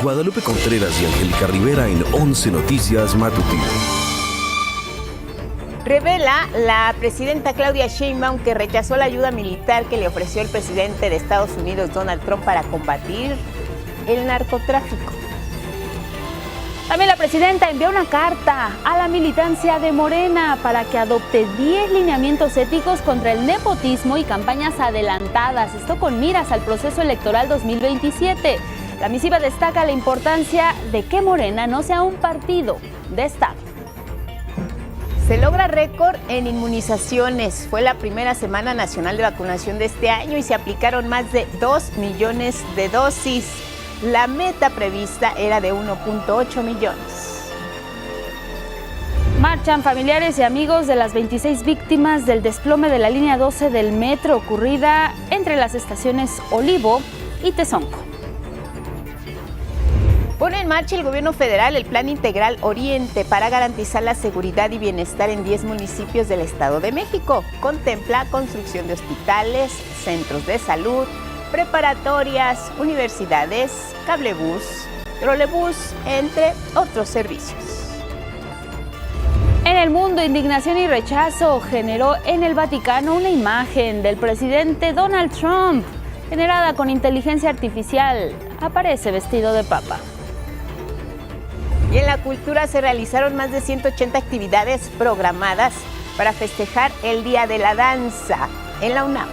Guadalupe Contreras y Angélica Rivera en 11 Noticias Matutino. Revela la presidenta Claudia Sheinbaum que rechazó la ayuda militar que le ofreció el presidente de Estados Unidos, Donald Trump, para combatir el narcotráfico. También la presidenta envió una carta a la militancia de Morena para que adopte 10 lineamientos éticos contra el nepotismo y campañas adelantadas. Esto con miras al proceso electoral 2027. La misiva destaca la importancia de que Morena no sea un partido de Estado. Se logra récord en inmunizaciones. Fue la primera semana nacional de vacunación de este año y se aplicaron más de 2 millones de dosis. La meta prevista era de 1.8 millones. Marchan familiares y amigos de las 26 víctimas del desplome de la línea 12 del metro ocurrida entre las estaciones Olivo y Tezonco. Pone en marcha el gobierno federal el Plan Integral Oriente para garantizar la seguridad y bienestar en 10 municipios del Estado de México. Contempla construcción de hospitales, centros de salud, preparatorias, universidades, cablebús, trolebús, entre otros servicios. En el mundo, indignación y rechazo generó en el Vaticano una imagen del presidente Donald Trump, generada con inteligencia artificial. Aparece vestido de papa. Y en la cultura se realizaron más de 180 actividades programadas para festejar el Día de la Danza en la UNAM.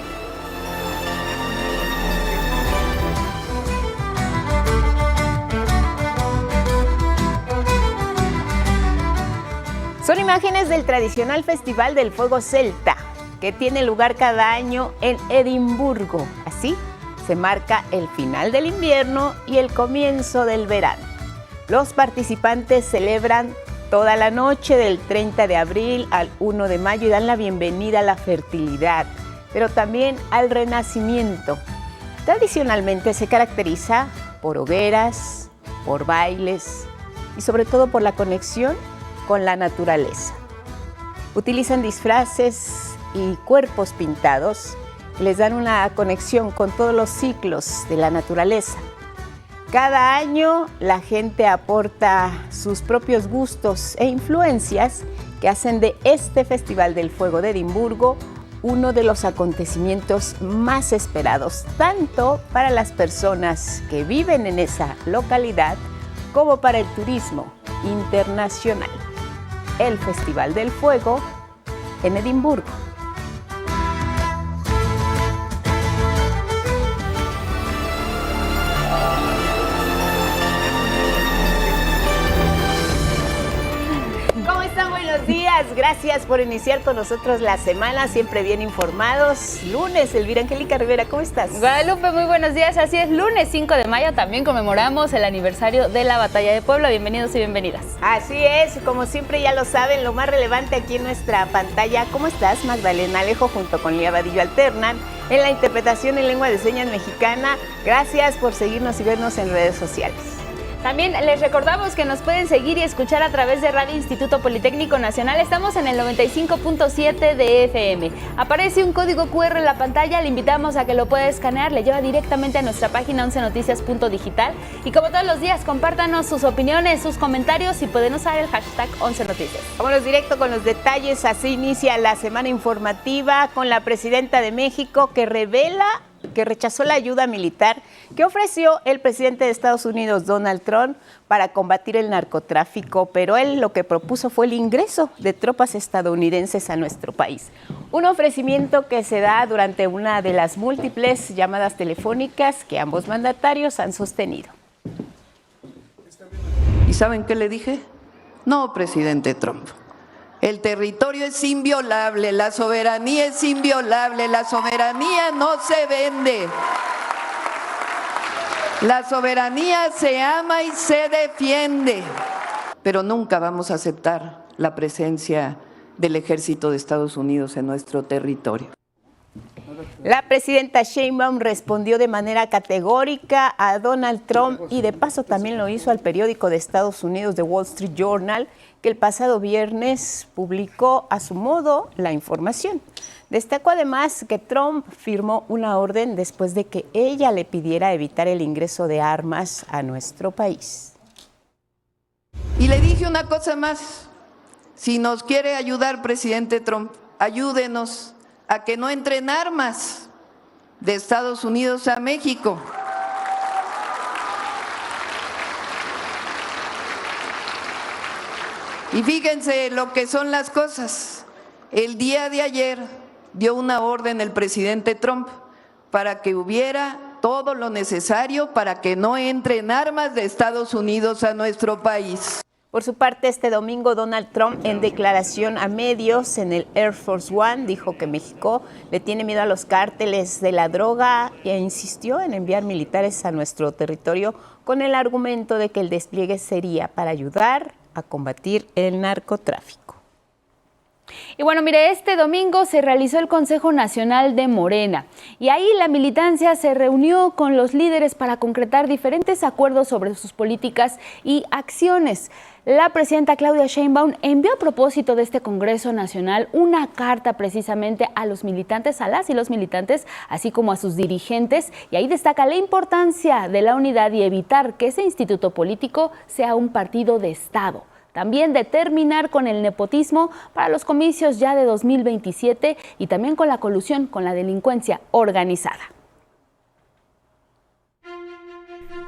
Son imágenes del tradicional Festival del Fuego Celta, que tiene lugar cada año en Edimburgo. Así se marca el final del invierno y el comienzo del verano. Los participantes celebran toda la noche del 30 de abril al 1 de mayo y dan la bienvenida a la fertilidad, pero también al renacimiento. Tradicionalmente se caracteriza por hogueras, por bailes y sobre todo por la conexión con la naturaleza. Utilizan disfraces y cuerpos pintados que les dan una conexión con todos los ciclos de la naturaleza. Cada año la gente aporta sus propios gustos e influencias que hacen de este Festival del Fuego de Edimburgo uno de los acontecimientos más esperados, tanto para las personas que viven en esa localidad como para el turismo internacional. El Festival del Fuego en Edimburgo. Buenos días, gracias por iniciar con nosotros la semana, siempre bien informados. Lunes, Elvira Angélica Rivera, ¿cómo estás? Guadalupe, muy buenos días, así es, lunes 5 de mayo también conmemoramos el aniversario de la Batalla de Puebla. Bienvenidos y bienvenidas. Así es, como siempre ya lo saben, lo más relevante aquí en nuestra pantalla. ¿Cómo estás? Magdalena Alejo junto con Lía Vadillo alternan en la interpretación en lengua de señas mexicana. Gracias por seguirnos y vernos en redes sociales. También les recordamos que nos pueden seguir y escuchar a través de Radio Instituto Politécnico Nacional. Estamos en el 95.7 de FM. Aparece un código QR en la pantalla, le invitamos a que lo pueda escanear, le lleva directamente a nuestra página 11noticias.digital. Y como todos los días, compártanos sus opiniones, sus comentarios y pueden usar el hashtag 11noticias. Vámonos directo con los detalles. Así inicia la semana informativa con la presidenta de México que revela que rechazó la ayuda militar que ofreció el presidente de Estados Unidos, Donald Trump, para combatir el narcotráfico, pero él lo que propuso fue el ingreso de tropas estadounidenses a nuestro país. Un ofrecimiento que se da durante una de las múltiples llamadas telefónicas que ambos mandatarios han sostenido. ¿Y saben qué le dije? No, presidente Trump. El territorio es inviolable, la soberanía es inviolable, la soberanía no se vende. La soberanía se ama y se defiende. Pero nunca vamos a aceptar la presencia del ejército de Estados Unidos en nuestro territorio. La presidenta Sheinbaum respondió de manera categórica a Donald Trump y de paso también lo hizo al periódico de Estados Unidos, The Wall Street Journal, que el pasado viernes publicó a su modo la información. Destacó además que Trump firmó una orden después de que ella le pidiera evitar el ingreso de armas a nuestro país. Y le dije una cosa más, si nos quiere ayudar, presidente Trump, ayúdenos a que no entren armas de Estados Unidos a México. Y fíjense lo que son las cosas. El día de ayer dio una orden el presidente Trump para que hubiera todo lo necesario para que no entren armas de Estados Unidos a nuestro país. Por su parte, este domingo Donald Trump, en declaración a medios en el Air Force One, dijo que México le tiene miedo a los cárteles de la droga e insistió en enviar militares a nuestro territorio con el argumento de que el despliegue sería para ayudar a combatir el narcotráfico. Y bueno, mire, este domingo se realizó el Consejo Nacional de Morena y ahí la militancia se reunió con los líderes para concretar diferentes acuerdos sobre sus políticas y acciones. La presidenta Claudia Sheinbaum envió a propósito de este Congreso Nacional una carta precisamente a los militantes, a las y los militantes, así como a sus dirigentes, y ahí destaca la importancia de la unidad y evitar que ese instituto político sea un partido de Estado. También de terminar con el nepotismo para los comicios ya de 2027 y también con la colusión con la delincuencia organizada.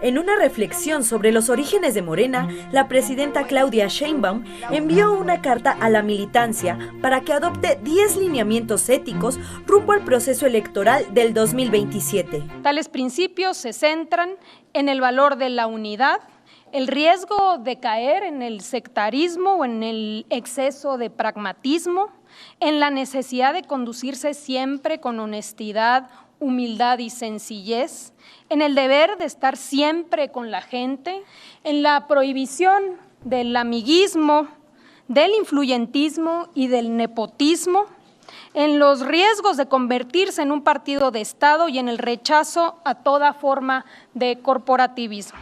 En una reflexión sobre los orígenes de Morena, la presidenta Claudia Sheinbaum envió una carta a la militancia para que adopte 10 lineamientos éticos rumbo al proceso electoral del 2027. Tales principios se centran en el valor de la unidad, el riesgo de caer en el sectarismo o en el exceso de pragmatismo, en la necesidad de conducirse siempre con honestidad, humildad y sencillez, en el deber de estar siempre con la gente, en la prohibición del amiguismo, del influyentismo y del nepotismo, en los riesgos de convertirse en un partido de Estado y en el rechazo a toda forma de corporativismo.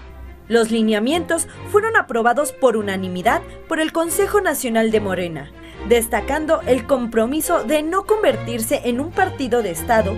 Los lineamientos fueron aprobados por unanimidad por el Consejo Nacional de Morena, destacando el compromiso de no convertirse en un partido de Estado.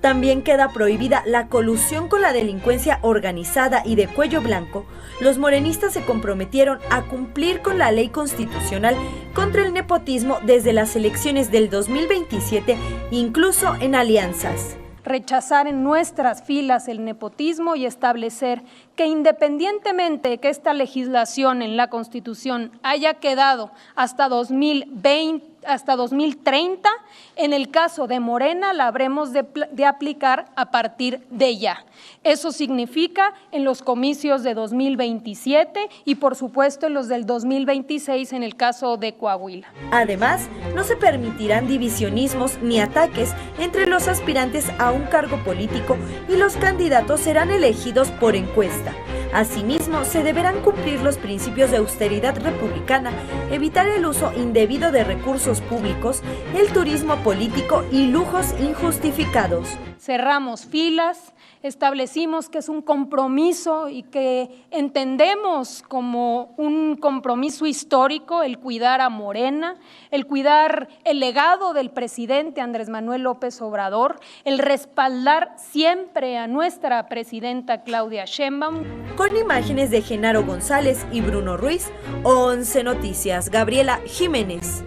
También queda prohibida la colusión con la delincuencia organizada y de cuello blanco. Los morenistas se comprometieron a cumplir con la ley constitucional contra el nepotismo desde las elecciones del 2027, incluso en alianzas. Rechazar en nuestras filas el nepotismo y establecer que independientemente de que esta legislación en la Constitución haya quedado hasta 2030, en el caso de Morena la habremos de aplicar a partir de ya. Eso significa en los comicios de 2027 y por supuesto en los del 2026 en el caso de Coahuila. Además, no se permitirán divisionismos ni ataques entre los aspirantes a un cargo político y los candidatos serán elegidos por encuesta. Asimismo, se deberán cumplir los principios de austeridad republicana, evitar el uso indebido de recursos públicos, el turismo político y lujos injustificados. Cerramos filas, establecimos que es un compromiso y que entendemos como un compromiso histórico el cuidar a Morena, el cuidar el legado del presidente Andrés Manuel López Obrador, el respaldar siempre a nuestra presidenta Claudia Sheinbaum. Con imágenes de Genaro González y Bruno Ruiz, 11 Noticias, Gabriela Jiménez.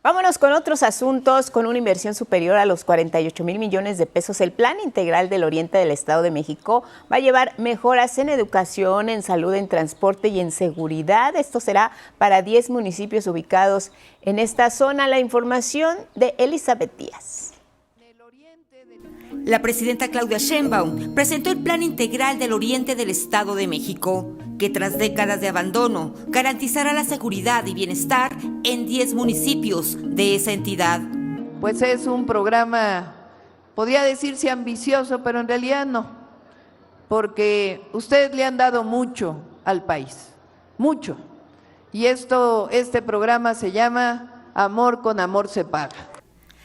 Vámonos con otros asuntos. Con una inversión superior a los 48,000 millones de pesos, el Plan Integral del Oriente del Estado de México va a llevar mejoras en educación, en salud, en transporte y en seguridad. Esto será para 10 municipios ubicados en esta zona. La información de Elizabeth Díaz. La presidenta Claudia Sheinbaum presentó el Plan Integral del Oriente del Estado de México, que tras décadas de abandono garantizará la seguridad y bienestar en 10 municipios de esa entidad. Pues es un programa, podría decirse ambicioso, pero en realidad no, porque ustedes le han dado mucho al país, mucho. Y este programa se llama Amor con Amor se paga.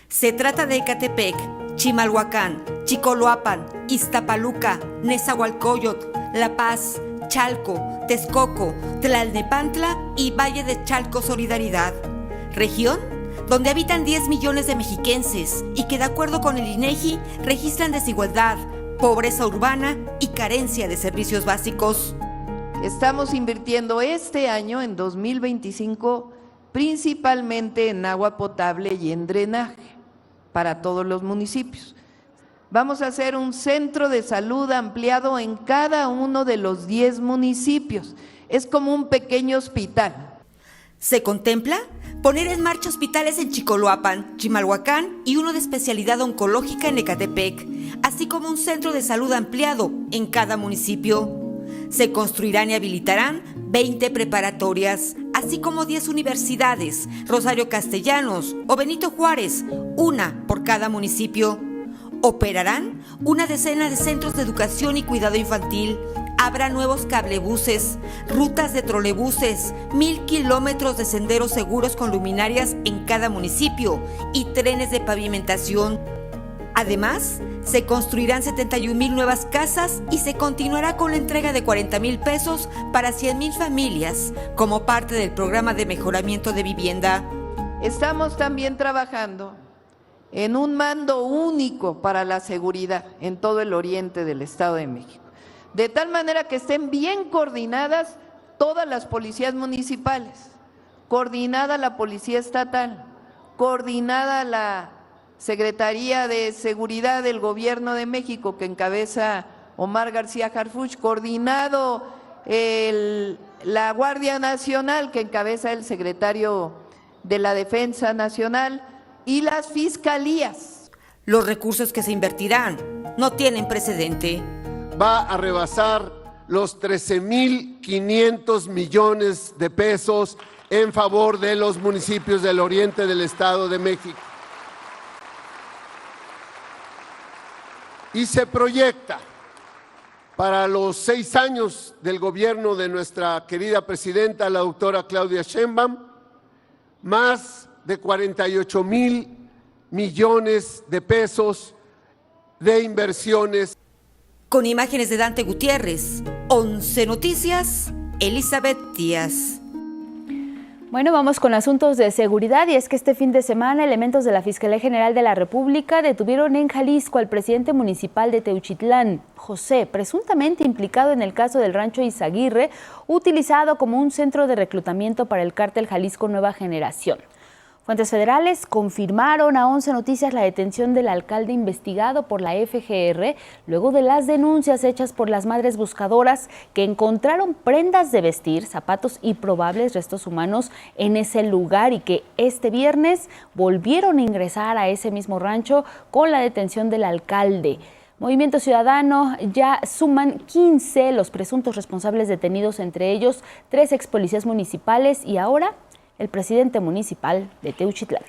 Se trata de Ecatepec, Chimalhuacán, Chicoloapan, Iztapaluca, Nezahualcóyotl, La Paz, Chalco, Texcoco, Tlalnepantla y Valle de Chalco Solidaridad. Región donde habitan 10 millones de mexiquenses y que de acuerdo con el INEGI registran desigualdad, pobreza urbana y carencia de servicios básicos. Estamos invirtiendo este año, en 2025, principalmente en agua potable y en drenaje para todos los municipios. Vamos a hacer un centro de salud ampliado en cada uno de los 10 municipios. Es como un pequeño hospital. Se contempla poner en marcha hospitales en Chicoloapan, Chimalhuacán y uno de especialidad oncológica en Ecatepec, así como un centro de salud ampliado en cada municipio. Se construirán y habilitarán 20 preparatorias, así como 10 universidades, Rosario Castellanos o Benito Juárez, una por cada municipio. Operarán una decena de centros de educación y cuidado infantil. Habrá nuevos cablebuses, rutas de trolebuses, 1,000 kilómetros de senderos seguros con luminarias en cada municipio y trenes de pavimentación. Además, se construirán 71,000 nuevas casas y se continuará con la entrega de 40,000 pesos para 100,000 familias como parte del programa de mejoramiento de vivienda. Estamos también trabajando en un mando único para la seguridad en todo el oriente del Estado de México, de tal manera que estén bien coordinadas todas las policías municipales, coordinada la Policía Estatal, coordinada la Secretaría de Seguridad del Gobierno de México que encabeza Omar García Harfuch, coordinado la Guardia Nacional que encabeza el secretario de la Defensa Nacional y las fiscalías. Los recursos que se invertirán no tienen precedente. Va a rebasar los 13,500 millones de pesos en favor de los municipios del oriente del Estado de México. Y se proyecta para los 6 años del gobierno de nuestra querida presidenta, la doctora Claudia Sheinbaum, más de 48,000 millones de pesos de inversiones. Con imágenes de Dante Gutiérrez, 11 Noticias, Elizabeth Díaz. Bueno, vamos con asuntos de seguridad y es que este fin de semana elementos de la Fiscalía General de la República detuvieron en Jalisco al presidente municipal de Teuchitlán, José, presuntamente implicado en el caso del rancho Izaguirre, utilizado como un centro de reclutamiento para el cártel Jalisco Nueva Generación. Fuentes federales confirmaron a 11 Noticias la detención del alcalde investigado por la FGR luego de las denuncias hechas por las madres buscadoras que encontraron prendas de vestir, zapatos y probables restos humanos en ese lugar y que este viernes volvieron a ingresar a ese mismo rancho con la detención del alcalde. Movimiento Ciudadano ya suman 15 los presuntos responsables detenidos, entre ellos 3 expolicías municipales y ahora el presidente municipal de Teuchitlán.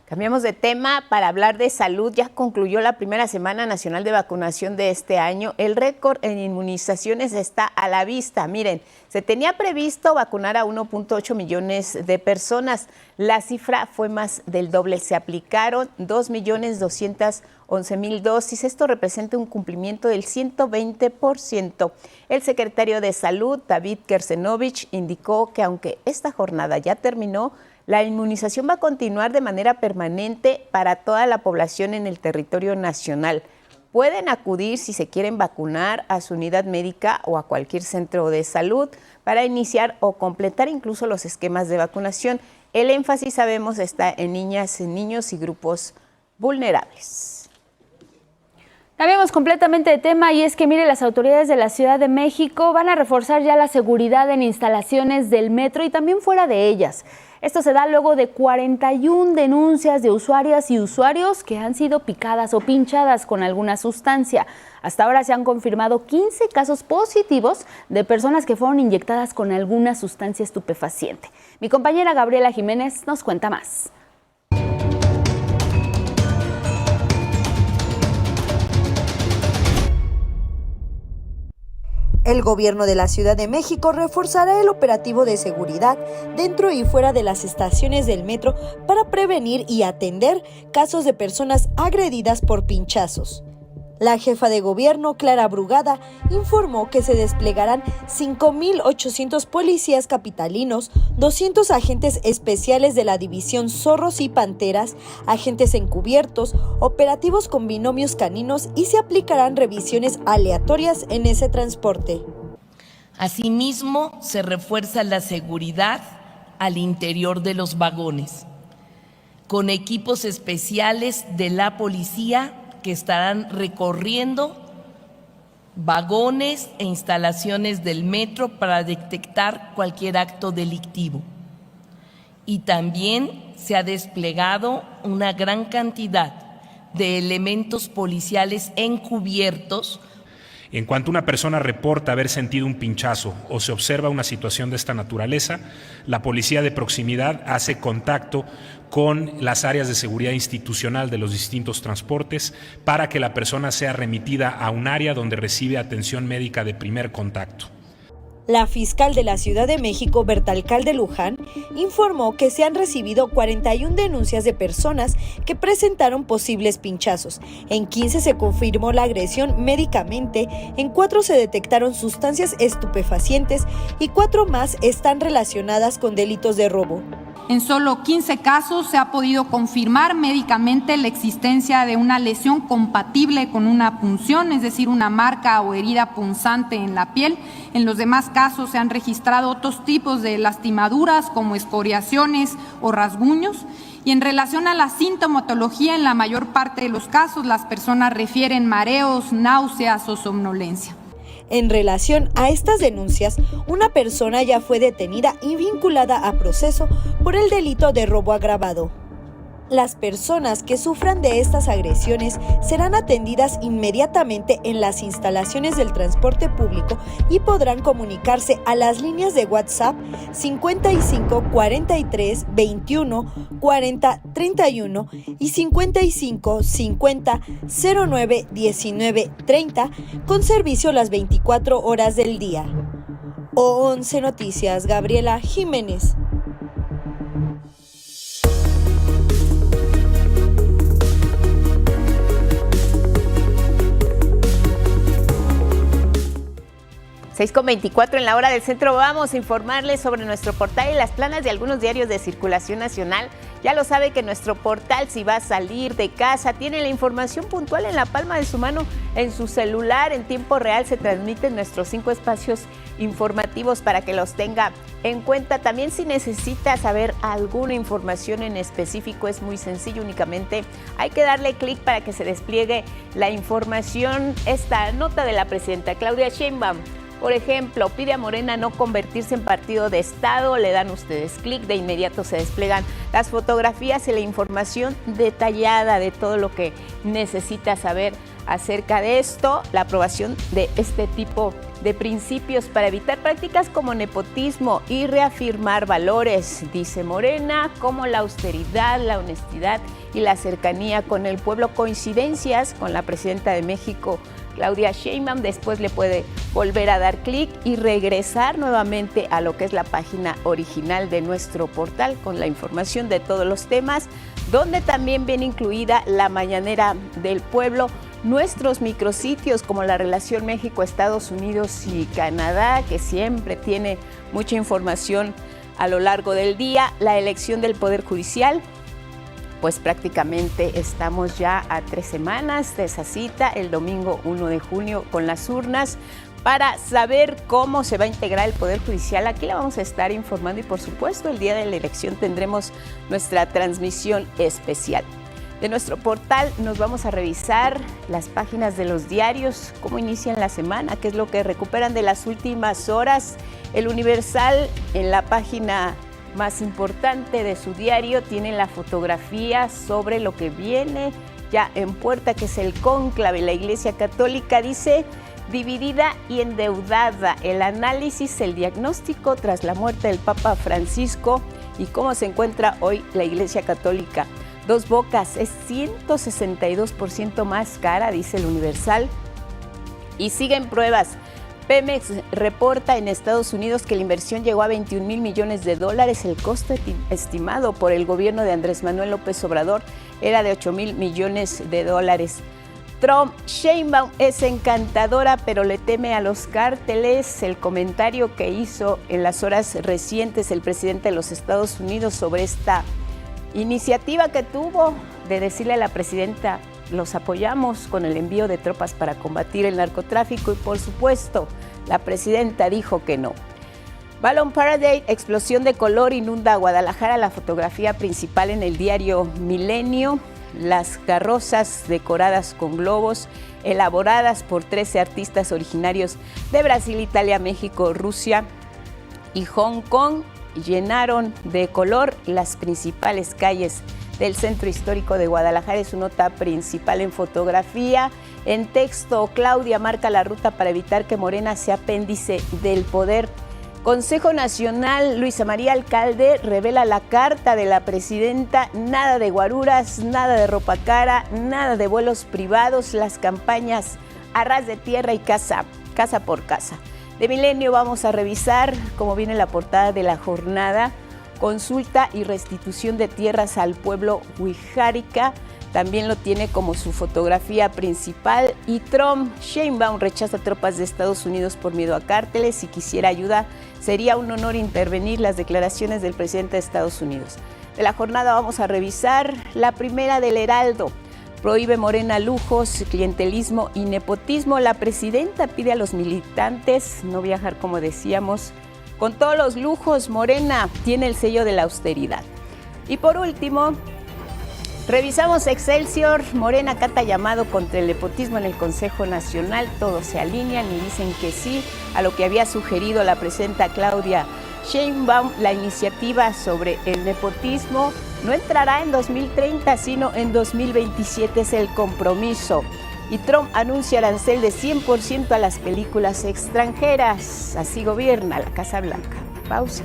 Cambiamos de tema para hablar de salud. Ya concluyó la primera semana nacional de vacunación de este año. El récord en inmunizaciones está a la vista. Miren, se tenía previsto vacunar a 1.8 millones de personas. La cifra fue más del doble. Se aplicaron 2.211.000 dosis. Esto representa un cumplimiento del 120%. El secretario de Salud, David Kersenovich, indicó que aunque esta jornada ya terminó, la inmunización va a continuar de manera permanente para toda la población en el territorio nacional. Pueden acudir si se quieren vacunar a su unidad médica o a cualquier centro de salud para iniciar o completar incluso los esquemas de vacunación. El énfasis, sabemos, está en niñas, en niños y grupos vulnerables. Cambiamos completamente de tema y es que, mire, las autoridades de la Ciudad de México van a reforzar ya la seguridad en instalaciones del metro y también fuera de ellas. Esto se da luego de 41 denuncias de usuarias y usuarios que han sido picadas o pinchadas con alguna sustancia. Hasta ahora se han confirmado 15 casos positivos de personas que fueron inyectadas con alguna sustancia estupefaciente. Mi compañera Gabriela Jiménez nos cuenta más. El gobierno de la Ciudad de México reforzará el operativo de seguridad dentro y fuera de las estaciones del metro para prevenir y atender casos de personas agredidas por pinchazos. La jefa de gobierno, Clara Brugada, informó que se desplegarán 5,800 policías capitalinos, 200 agentes especiales de la división Zorros y Panteras, agentes encubiertos, operativos con binomios caninos y se aplicarán revisiones aleatorias en ese transporte. Asimismo, se refuerza la seguridad al interior de los vagones, con equipos especiales de la policía que estarán recorriendo vagones e instalaciones del metro para detectar cualquier acto delictivo. Y también se ha desplegado una gran cantidad de elementos policiales encubiertos. En cuanto una persona reporta haber sentido un pinchazo o se observa una situación de esta naturaleza, la policía de proximidad hace contacto con las áreas de seguridad institucional de los distintos transportes para que la persona sea remitida a un área donde recibe atención médica de primer contacto. La fiscal de la Ciudad de México, Berta Alcalde Luján, informó que se han recibido 41 denuncias de personas que presentaron posibles pinchazos. En 15 se confirmó la agresión médicamente, en 4 se detectaron sustancias estupefacientes y 4 más están relacionadas con delitos de robo. En solo 15 casos se ha podido confirmar médicamente la existencia de una lesión compatible con una punción, es decir, una marca o herida punzante en la piel. En los demás casos se han registrado otros tipos de lastimaduras como escoriaciones o rasguños. Y en relación a la sintomatología, en la mayor parte de los casos las personas refieren mareos, náuseas o somnolencia. En relación a estas denuncias, una persona ya fue detenida y vinculada a proceso por el delito de robo agravado. Las personas que sufran de estas agresiones serán atendidas inmediatamente en las instalaciones del transporte público y podrán comunicarse a las líneas de WhatsApp 55 43 21 40 31 y 55 50 09 19 30 con servicio las 24 horas del día. 11 Noticias, Gabriela Jiménez. Con 24 en la hora del centro. Vamos a informarles sobre nuestro portal y las planas de algunos diarios de circulación nacional. Ya lo sabe que nuestro portal, si va a salir de casa, tiene la información puntual en la palma de su mano, en su celular. En tiempo real se transmiten nuestros 5 espacios informativos para que los tenga en cuenta. También si necesita saber alguna información en específico, es muy sencillo, únicamente hay que darle clic para que se despliegue la información. Esta nota de la presidenta Claudia Sheinbaum, por ejemplo, pide a Morena no convertirse en partido de Estado. Le dan ustedes clic, de inmediato se despliegan las fotografías y la información detallada de todo lo que necesita saber acerca de esto. La aprobación de este tipo de principios para evitar prácticas como nepotismo y reafirmar valores, dice Morena, como la austeridad, la honestidad y la cercanía con el pueblo. Coincidencias con la presidenta de México, Claudia Sheinbaum. Después le puede volver a dar clic y regresar nuevamente a lo que es la página original de nuestro portal con la información de todos los temas, donde también viene incluida la mañanera del pueblo, nuestros micrositios como la relación México-Estados Unidos y Canadá, que siempre tiene mucha información a lo largo del día, la elección del Poder Judicial. Pues prácticamente estamos ya a 3 semanas de esa cita, el domingo 1 de junio con las urnas. Para saber cómo se va a integrar el Poder Judicial, aquí la vamos a estar informando y por supuesto el día de la elección tendremos nuestra transmisión especial. De nuestro portal nos vamos a revisar las páginas de los diarios, cómo inician la semana, qué es lo que recuperan de las últimas horas. El Universal, en la página más importante de su diario, tiene la fotografía sobre lo que viene ya en puerta, que es el cónclave. La Iglesia Católica dice: dividida y endeudada, el análisis, el diagnóstico tras la muerte del Papa Francisco y cómo se encuentra hoy la Iglesia Católica. Dos Bocas es 162% más cara, dice el Universal, y siguen pruebas Pemex reporta en Estados Unidos que la inversión llegó a 21 mil millones de dólares. El costo estimado por el gobierno de Andrés Manuel López Obrador era de 8 mil millones de dólares. Trump: Sheinbaum es encantadora, pero le teme a los cárteles. El comentario que hizo en las horas recientes el presidente de los Estados Unidos sobre esta iniciativa que tuvo de decirle a la presidenta: los apoyamos con el envío de tropas para combatir el narcotráfico, y por supuesto la presidenta dijo que no. Balloon Parade, explosión de color, inunda a Guadalajara. La fotografía principal en el diario Milenio. Las carrozas decoradas con globos, elaboradas por 13 artistas originarios de Brasil, Italia, México, Rusia y Hong Kong, llenaron de color las principales calles del centro histórico de Guadalajara. Es su nota principal en fotografía. En texto, Claudia marca la ruta para evitar que Morena sea apéndice del poder. Consejo Nacional, Luisa María Alcalde revela la carta de la presidenta: nada de guaruras, nada de ropa cara, nada de vuelos privados, las campañas a ras de tierra y casa por casa. De Milenio vamos a revisar cómo viene la portada de la jornada: consulta y restitución de tierras al pueblo Wixárika. También lo tiene como su fotografía principal. Y Trump: Sheinbaum rechaza tropas de Estados Unidos por miedo a cárteles. Si quisiera ayuda, sería un honor intervenir. Las declaraciones del presidente de Estados Unidos. De la jornada vamos a revisar la primera del Heraldo: prohíbe Morena lujos, clientelismo y nepotismo. La presidenta pide a los militantes no viajar, como decíamos, con todos los lujos. Morena tiene el sello de la austeridad. Y por último, revisamos Excelsior: Morena acata llamado contra el nepotismo en el Consejo Nacional. Todos se alinean y dicen que sí a lo que había sugerido la presidenta Claudia Sheinbaum. La iniciativa sobre el nepotismo no entrará en 2030, sino en 2027, es el compromiso. Y Trump anuncia arancel de 100% a las películas extranjeras. Así gobierna la Casa Blanca. Pausa.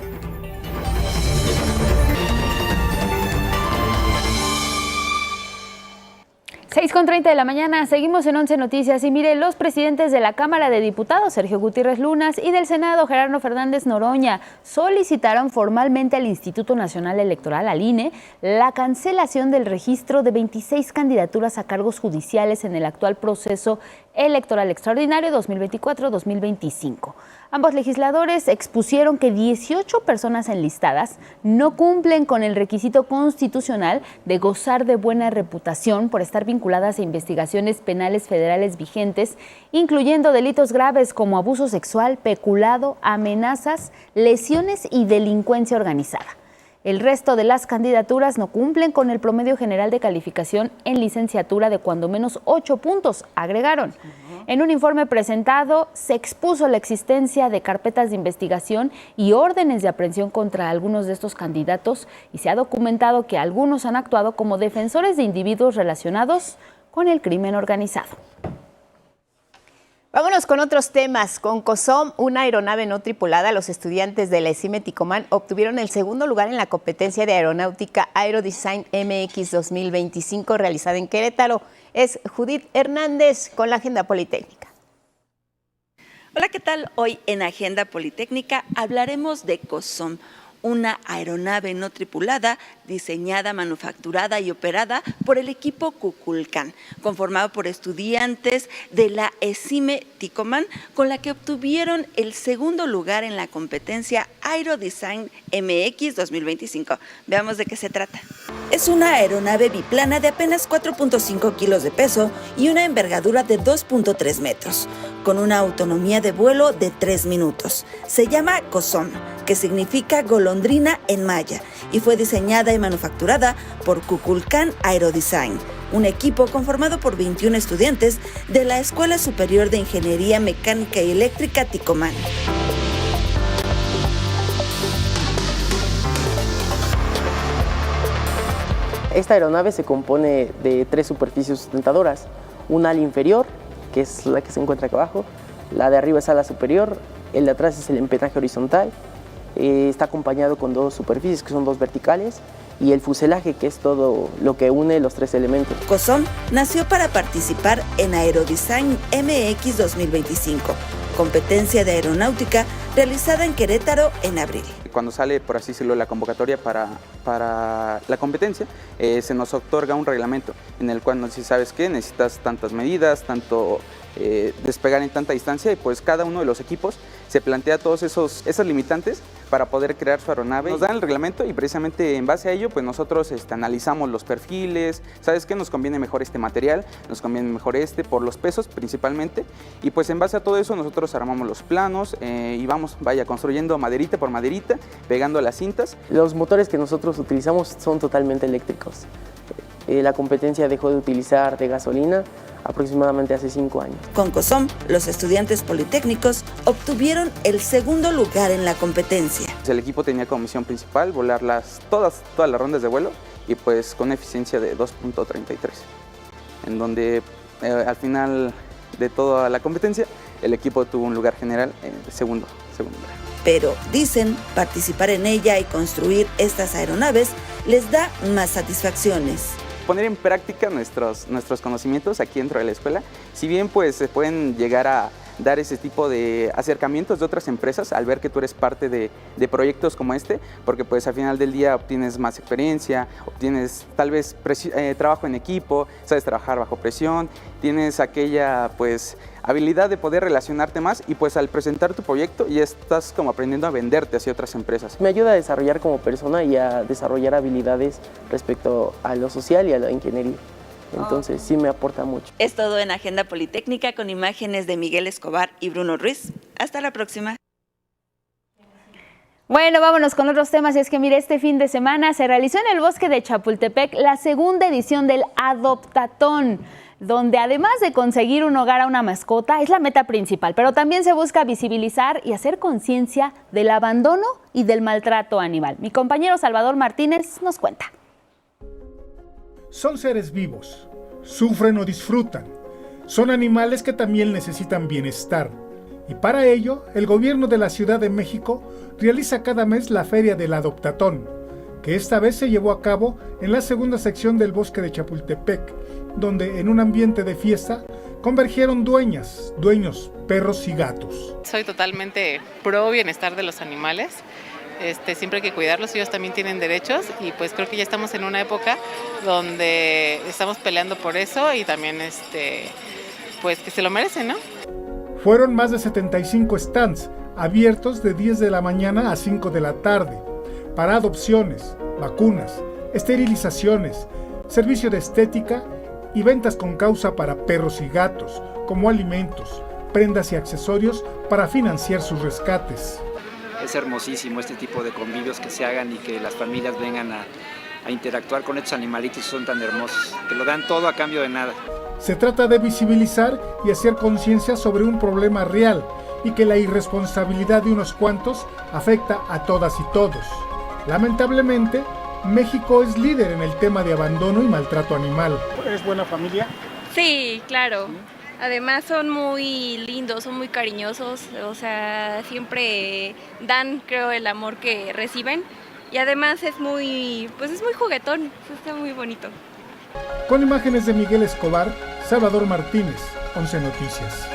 Con 6:30 de la mañana, seguimos en 11 Noticias. Y mire, los presidentes de la Cámara de Diputados, Sergio Gutiérrez Lunas, y del Senado, Gerardo Fernández Noroña, solicitaron formalmente al Instituto Nacional Electoral, al INE, la cancelación del registro de 26 candidaturas a cargos judiciales en el actual proceso electoral extraordinario 2024-2025. Ambos legisladores expusieron que 18 personas enlistadas no cumplen con el requisito constitucional de gozar de buena reputación por estar vinculadas a investigaciones penales federales vigentes, incluyendo delitos graves como abuso sexual, peculado, amenazas, lesiones y delincuencia organizada. El resto de las candidaturas no cumplen con el promedio general de calificación en licenciatura de cuando menos 8 puntos, agregaron. En un informe presentado se expuso la existencia de carpetas de investigación y órdenes de aprehensión contra algunos de estos candidatos, y se ha documentado que algunos han actuado como defensores de individuos relacionados con el crimen organizado. Vámonos con otros temas. Con COSOM, una aeronave no tripulada, los estudiantes de la ESIME Ticomán obtuvieron el segundo lugar en la competencia de aeronáutica Aerodesign MX 2025 realizada en Querétaro. Es Judith Hernández con la Agenda Politécnica. Hola, ¿qué tal? Hoy en Agenda Politécnica hablaremos de COSOM, una aeronave no tripulada diseñada, manufacturada y operada por el equipo Kukulcán, conformado por estudiantes de la ESIME Ticomán, con la que obtuvieron el segundo lugar en la competencia Aerodesign MX 2025. Veamos de qué se trata. Es una aeronave biplana de apenas 4.5 kilos de peso y una envergadura de 2.3 metros, con una autonomía de vuelo de 3 minutos. Se llama COSOM, que significa golondrina en maya, y fue diseñada y manufacturada por Kukulcán Aerodesign, un equipo conformado por 21 estudiantes de la Escuela Superior de Ingeniería Mecánica y Eléctrica Ticomán. Esta aeronave se compone de 3 superficies sustentadoras: una ala inferior, que es la que se encuentra acá abajo, la de arriba es ala superior, el de atrás es el empenaje horizontal, está acompañado con 2 superficies que son 2 verticales, y el fuselaje, que es todo lo que une los 3 elementos. COSOM nació para participar en Aerodesign MX 2025, competencia de aeronáutica realizada en Querétaro en abril. Cuando sale, por así decirlo, la convocatoria para la competencia, se nos otorga un reglamento en el cual nos dice, ¿sabes qué? Necesitas tantas medidas, tanto despegar en tanta distancia, y pues cada uno de los equipos se plantea todos esas limitantes para poder crear su aeronave. Nos dan el reglamento y precisamente en base a ello pues nosotros analizamos los perfiles, ¿sabes qué? Nos conviene mejor este material, nos conviene mejor por los pesos principalmente, y pues en base a todo eso nosotros armamos los planos y vamos construyendo maderita por maderita, pegando las cintas. Los motores que nosotros utilizamos son totalmente eléctricos. La competencia dejó de utilizar de gasolina aproximadamente hace 5 años. Con COSOM, los estudiantes politécnicos obtuvieron el segundo lugar en la competencia. El equipo tenía como misión principal volar todas las rondas de vuelo y pues con eficiencia de 2.33, en donde al final de toda la competencia el equipo tuvo un lugar general segundo lugar. Pero, dicen, participar en ella y construir estas aeronaves les da más satisfacciones. Poner en práctica nuestros conocimientos aquí dentro de la escuela, si bien pues se pueden llegar a dar ese tipo de acercamientos de otras empresas al ver que tú eres parte de proyectos como este, porque pues al final del día obtienes más experiencia, obtienes tal vez trabajo en equipo, sabes trabajar bajo presión, tienes aquella pues habilidad de poder relacionarte más y pues al presentar tu proyecto ya estás como aprendiendo a venderte hacia otras empresas. Me ayuda a desarrollar como persona y a desarrollar habilidades respecto a lo social y a la ingeniería. Entonces sí me aporta mucho. Es todo en Agenda Politécnica con imágenes de Miguel Escobar y Bruno Ruiz. Hasta la próxima. Bueno, vámonos con otros temas. Y es que mire, este fin de semana se realizó en el bosque de Chapultepec la segunda edición del Adoptatón, donde además de conseguir un hogar a una mascota, es la meta principal, pero también se busca visibilizar y hacer conciencia del abandono y del maltrato animal. Mi compañero Salvador Martínez nos cuenta. Son seres vivos, sufren o disfrutan. Son animales que también necesitan bienestar. Y para ello, el gobierno de la Ciudad de México realiza cada mes la Feria del Adoptatón, que esta vez se llevó a cabo en la segunda sección del bosque de Chapultepec, donde en un ambiente de fiesta convergieron dueños, perros y gatos. Soy totalmente pro bienestar de los animales. Siempre hay que cuidarlos, ellos también tienen derechos y pues creo que ya estamos en una época donde estamos peleando por eso y también pues que se lo merecen, ¿no? Fueron más de 75 stands abiertos de 10 de la mañana a 5 de la tarde para adopciones, vacunas, esterilizaciones, servicio de estética y ventas con causa para perros y gatos, como alimentos, prendas y accesorios para financiar sus rescates. Es hermosísimo este tipo de convivios que se hagan y que las familias vengan a interactuar con estos animalitos que son tan hermosos, que lo dan todo a cambio de nada. Se trata de visibilizar y hacer conciencia sobre un problema real y que la irresponsabilidad de unos cuantos afecta a todas y todos. Lamentablemente, México es líder en el tema de abandono y maltrato animal. ¿Eres buena familia? Sí, claro. Además son muy lindos, son muy cariñosos, o sea, siempre dan, creo, el amor que reciben y además es muy juguetón, está muy bonito. Con imágenes de Miguel Escobar, Salvador Martínez, 11 Noticias.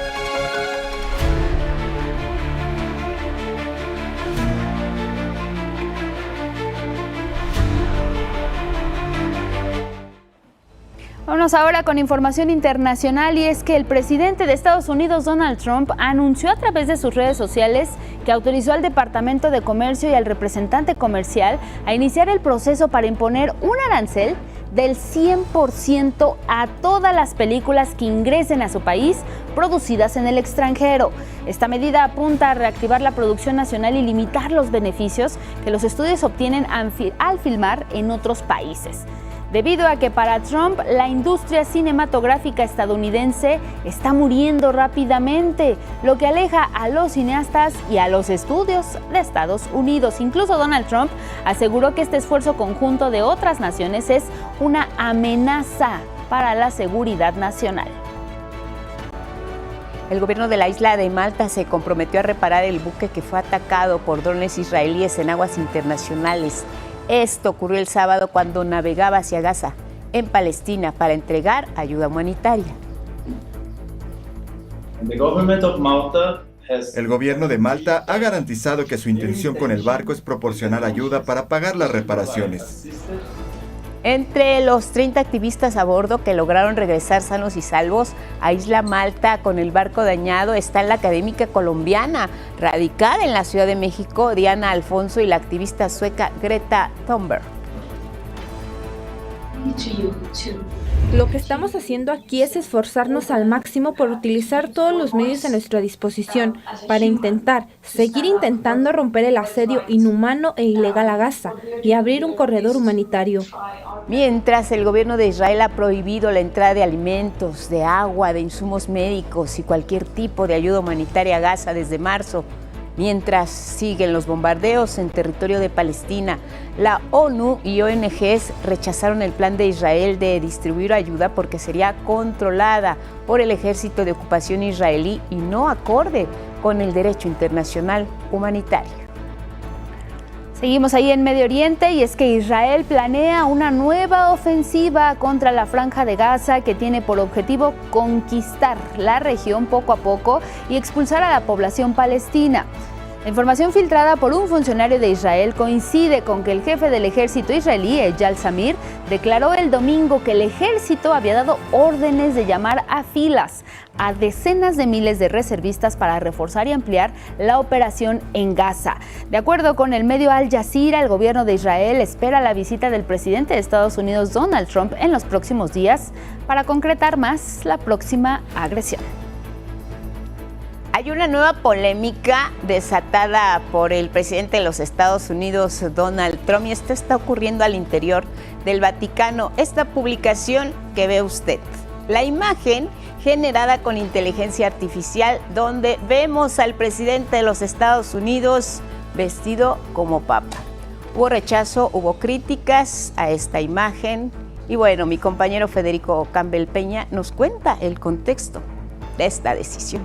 Vámonos ahora con información internacional y es que el presidente de Estados Unidos, Donald Trump, anunció a través de sus redes sociales que autorizó al Departamento de Comercio y al representante comercial a iniciar el proceso para imponer un arancel del 100% a todas las películas que ingresen a su país producidas en el extranjero. Esta medida apunta a reactivar la producción nacional y limitar los beneficios que los estudios obtienen al filmar en otros países. Debido a que para Trump la industria cinematográfica estadounidense está muriendo rápidamente, lo que aleja a los cineastas y a los estudios de Estados Unidos. Incluso Donald Trump aseguró que este esfuerzo conjunto de otras naciones es una amenaza para la seguridad nacional. El gobierno de la isla de Malta se comprometió a reparar el buque que fue atacado por drones israelíes en aguas internacionales. Esto ocurrió el sábado cuando navegaba hacia Gaza, en Palestina, para entregar ayuda humanitaria. The government of Malta El gobierno de Malta ha garantizado que su intención con el barco es proporcionar ayuda para pagar las reparaciones. Entre los 30 activistas a bordo que lograron regresar sanos y salvos a Isla Malta con el barco dañado está la académica colombiana radicada en la Ciudad de México, Diana Alfonso, y la activista sueca Greta Thunberg. Lo que estamos haciendo aquí es esforzarnos al máximo por utilizar todos los medios a nuestra disposición para seguir intentando romper el asedio inhumano e ilegal a Gaza y abrir un corredor humanitario. Mientras el gobierno de Israel ha prohibido la entrada de alimentos, de agua, de insumos médicos y cualquier tipo de ayuda humanitaria a Gaza desde marzo, mientras siguen los bombardeos en territorio de Palestina, la ONU y ONGs rechazaron el plan de Israel de distribuir ayuda porque sería controlada por el ejército de ocupación israelí y no acorde con el derecho internacional humanitario. Seguimos ahí en Medio Oriente y es que Israel planea una nueva ofensiva contra la Franja de Gaza que tiene por objetivo conquistar la región poco a poco y expulsar a la población palestina. La información filtrada por un funcionario de Israel coincide con que el jefe del ejército israelí, Eyal Zamir, declaró el domingo que el ejército había dado órdenes de llamar a filas a decenas de miles de reservistas para reforzar y ampliar la operación en Gaza. De acuerdo con el medio Al Jazeera, el gobierno de Israel espera la visita del presidente de Estados Unidos, Donald Trump, en los próximos días para concretar más la próxima agresión. Hay una nueva polémica desatada por el presidente de los Estados Unidos, Donald Trump, y esto está ocurriendo al interior del Vaticano. Esta publicación que ve usted, la imagen generada con inteligencia artificial, donde vemos al presidente de los Estados Unidos vestido como papa. Hubo rechazo, hubo críticas a esta imagen, y bueno, mi compañero Federico Campbell Peña nos cuenta el contexto de esta decisión.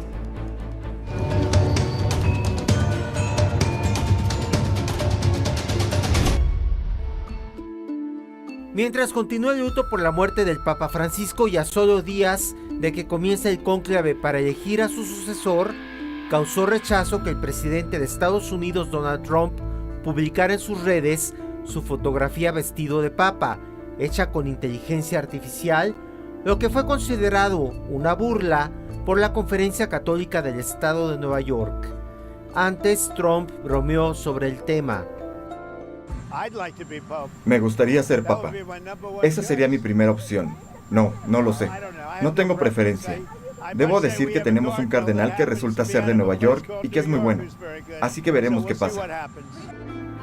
Mientras continúa el luto por la muerte del Papa Francisco y a solo días de que comience el cónclave para elegir a su sucesor, causó rechazo que el presidente de Estados Unidos, Donald Trump, publicara en sus redes su fotografía vestido de papa, hecha con inteligencia artificial, lo que fue considerado una burla por la Conferencia Católica del Estado de Nueva York. Antes, Trump bromeó sobre el tema. Me gustaría ser papa. Esa sería mi primera opción. No lo sé. No tengo preferencia. Debo decir que tenemos un cardenal que resulta ser de Nueva York y que es muy bueno. Así que veremos qué pasa.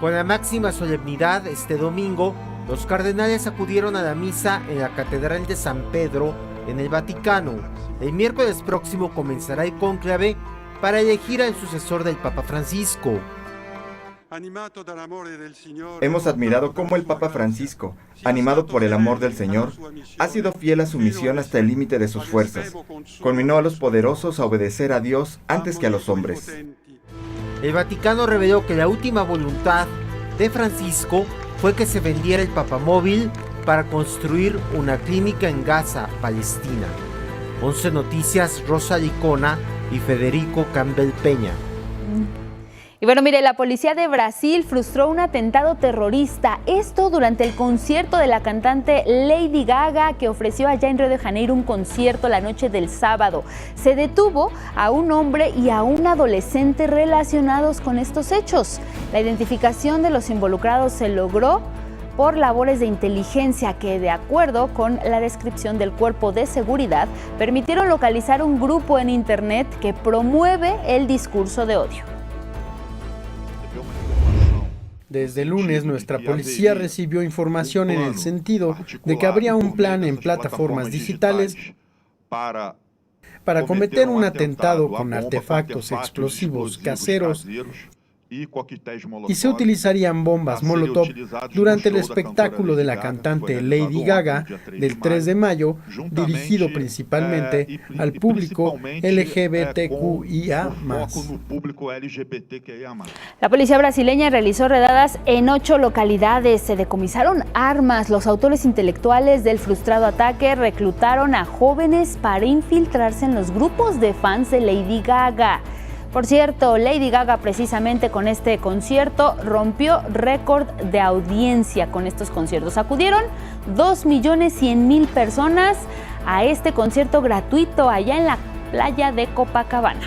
Con la máxima solemnidad, este domingo, los cardenales acudieron a la misa en la Catedral de San Pedro, en el Vaticano. El miércoles próximo comenzará el cónclave para elegir al sucesor del Papa Francisco. Hemos admirado cómo el Papa Francisco, animado por el amor del Señor, ha sido fiel a su misión hasta el límite de sus fuerzas. Conminó a los poderosos a obedecer a Dios antes que a los hombres. El Vaticano reveló que la última voluntad de Francisco fue que se vendiera el papamóvil para construir una clínica en Gaza, Palestina. 11 Noticias, Rosa Licona y Federico Campbell Peña. Y bueno, mire, la policía de Brasil frustró un atentado terrorista. Esto durante el concierto de la cantante Lady Gaga, que ofreció allá en Río de Janeiro un concierto la noche del sábado. Se detuvo a un hombre y a un adolescente relacionados con estos hechos. La identificación de los involucrados se logró por labores de inteligencia que, de acuerdo con la descripción del cuerpo de seguridad, permitieron localizar un grupo en internet que promueve el discurso de odio. Desde el lunes, nuestra policía recibió información en el sentido de que habría un plan en plataformas digitales para cometer un atentado con artefactos explosivos caseros y se utilizarían bombas Molotov durante el espectáculo de la cantante Lady Gaga del 3 de mayo, dirigido principalmente al público LGBTQIA+. La policía brasileña realizó redadas en 8 localidades, se decomisaron armas. Los autores intelectuales del frustrado ataque reclutaron a jóvenes para infiltrarse en los grupos de fans de Lady Gaga. Por cierto, Lady Gaga precisamente con este concierto rompió récord de audiencia con estos conciertos. Acudieron 2.100.000 personas a este concierto gratuito allá en la playa de Copacabana.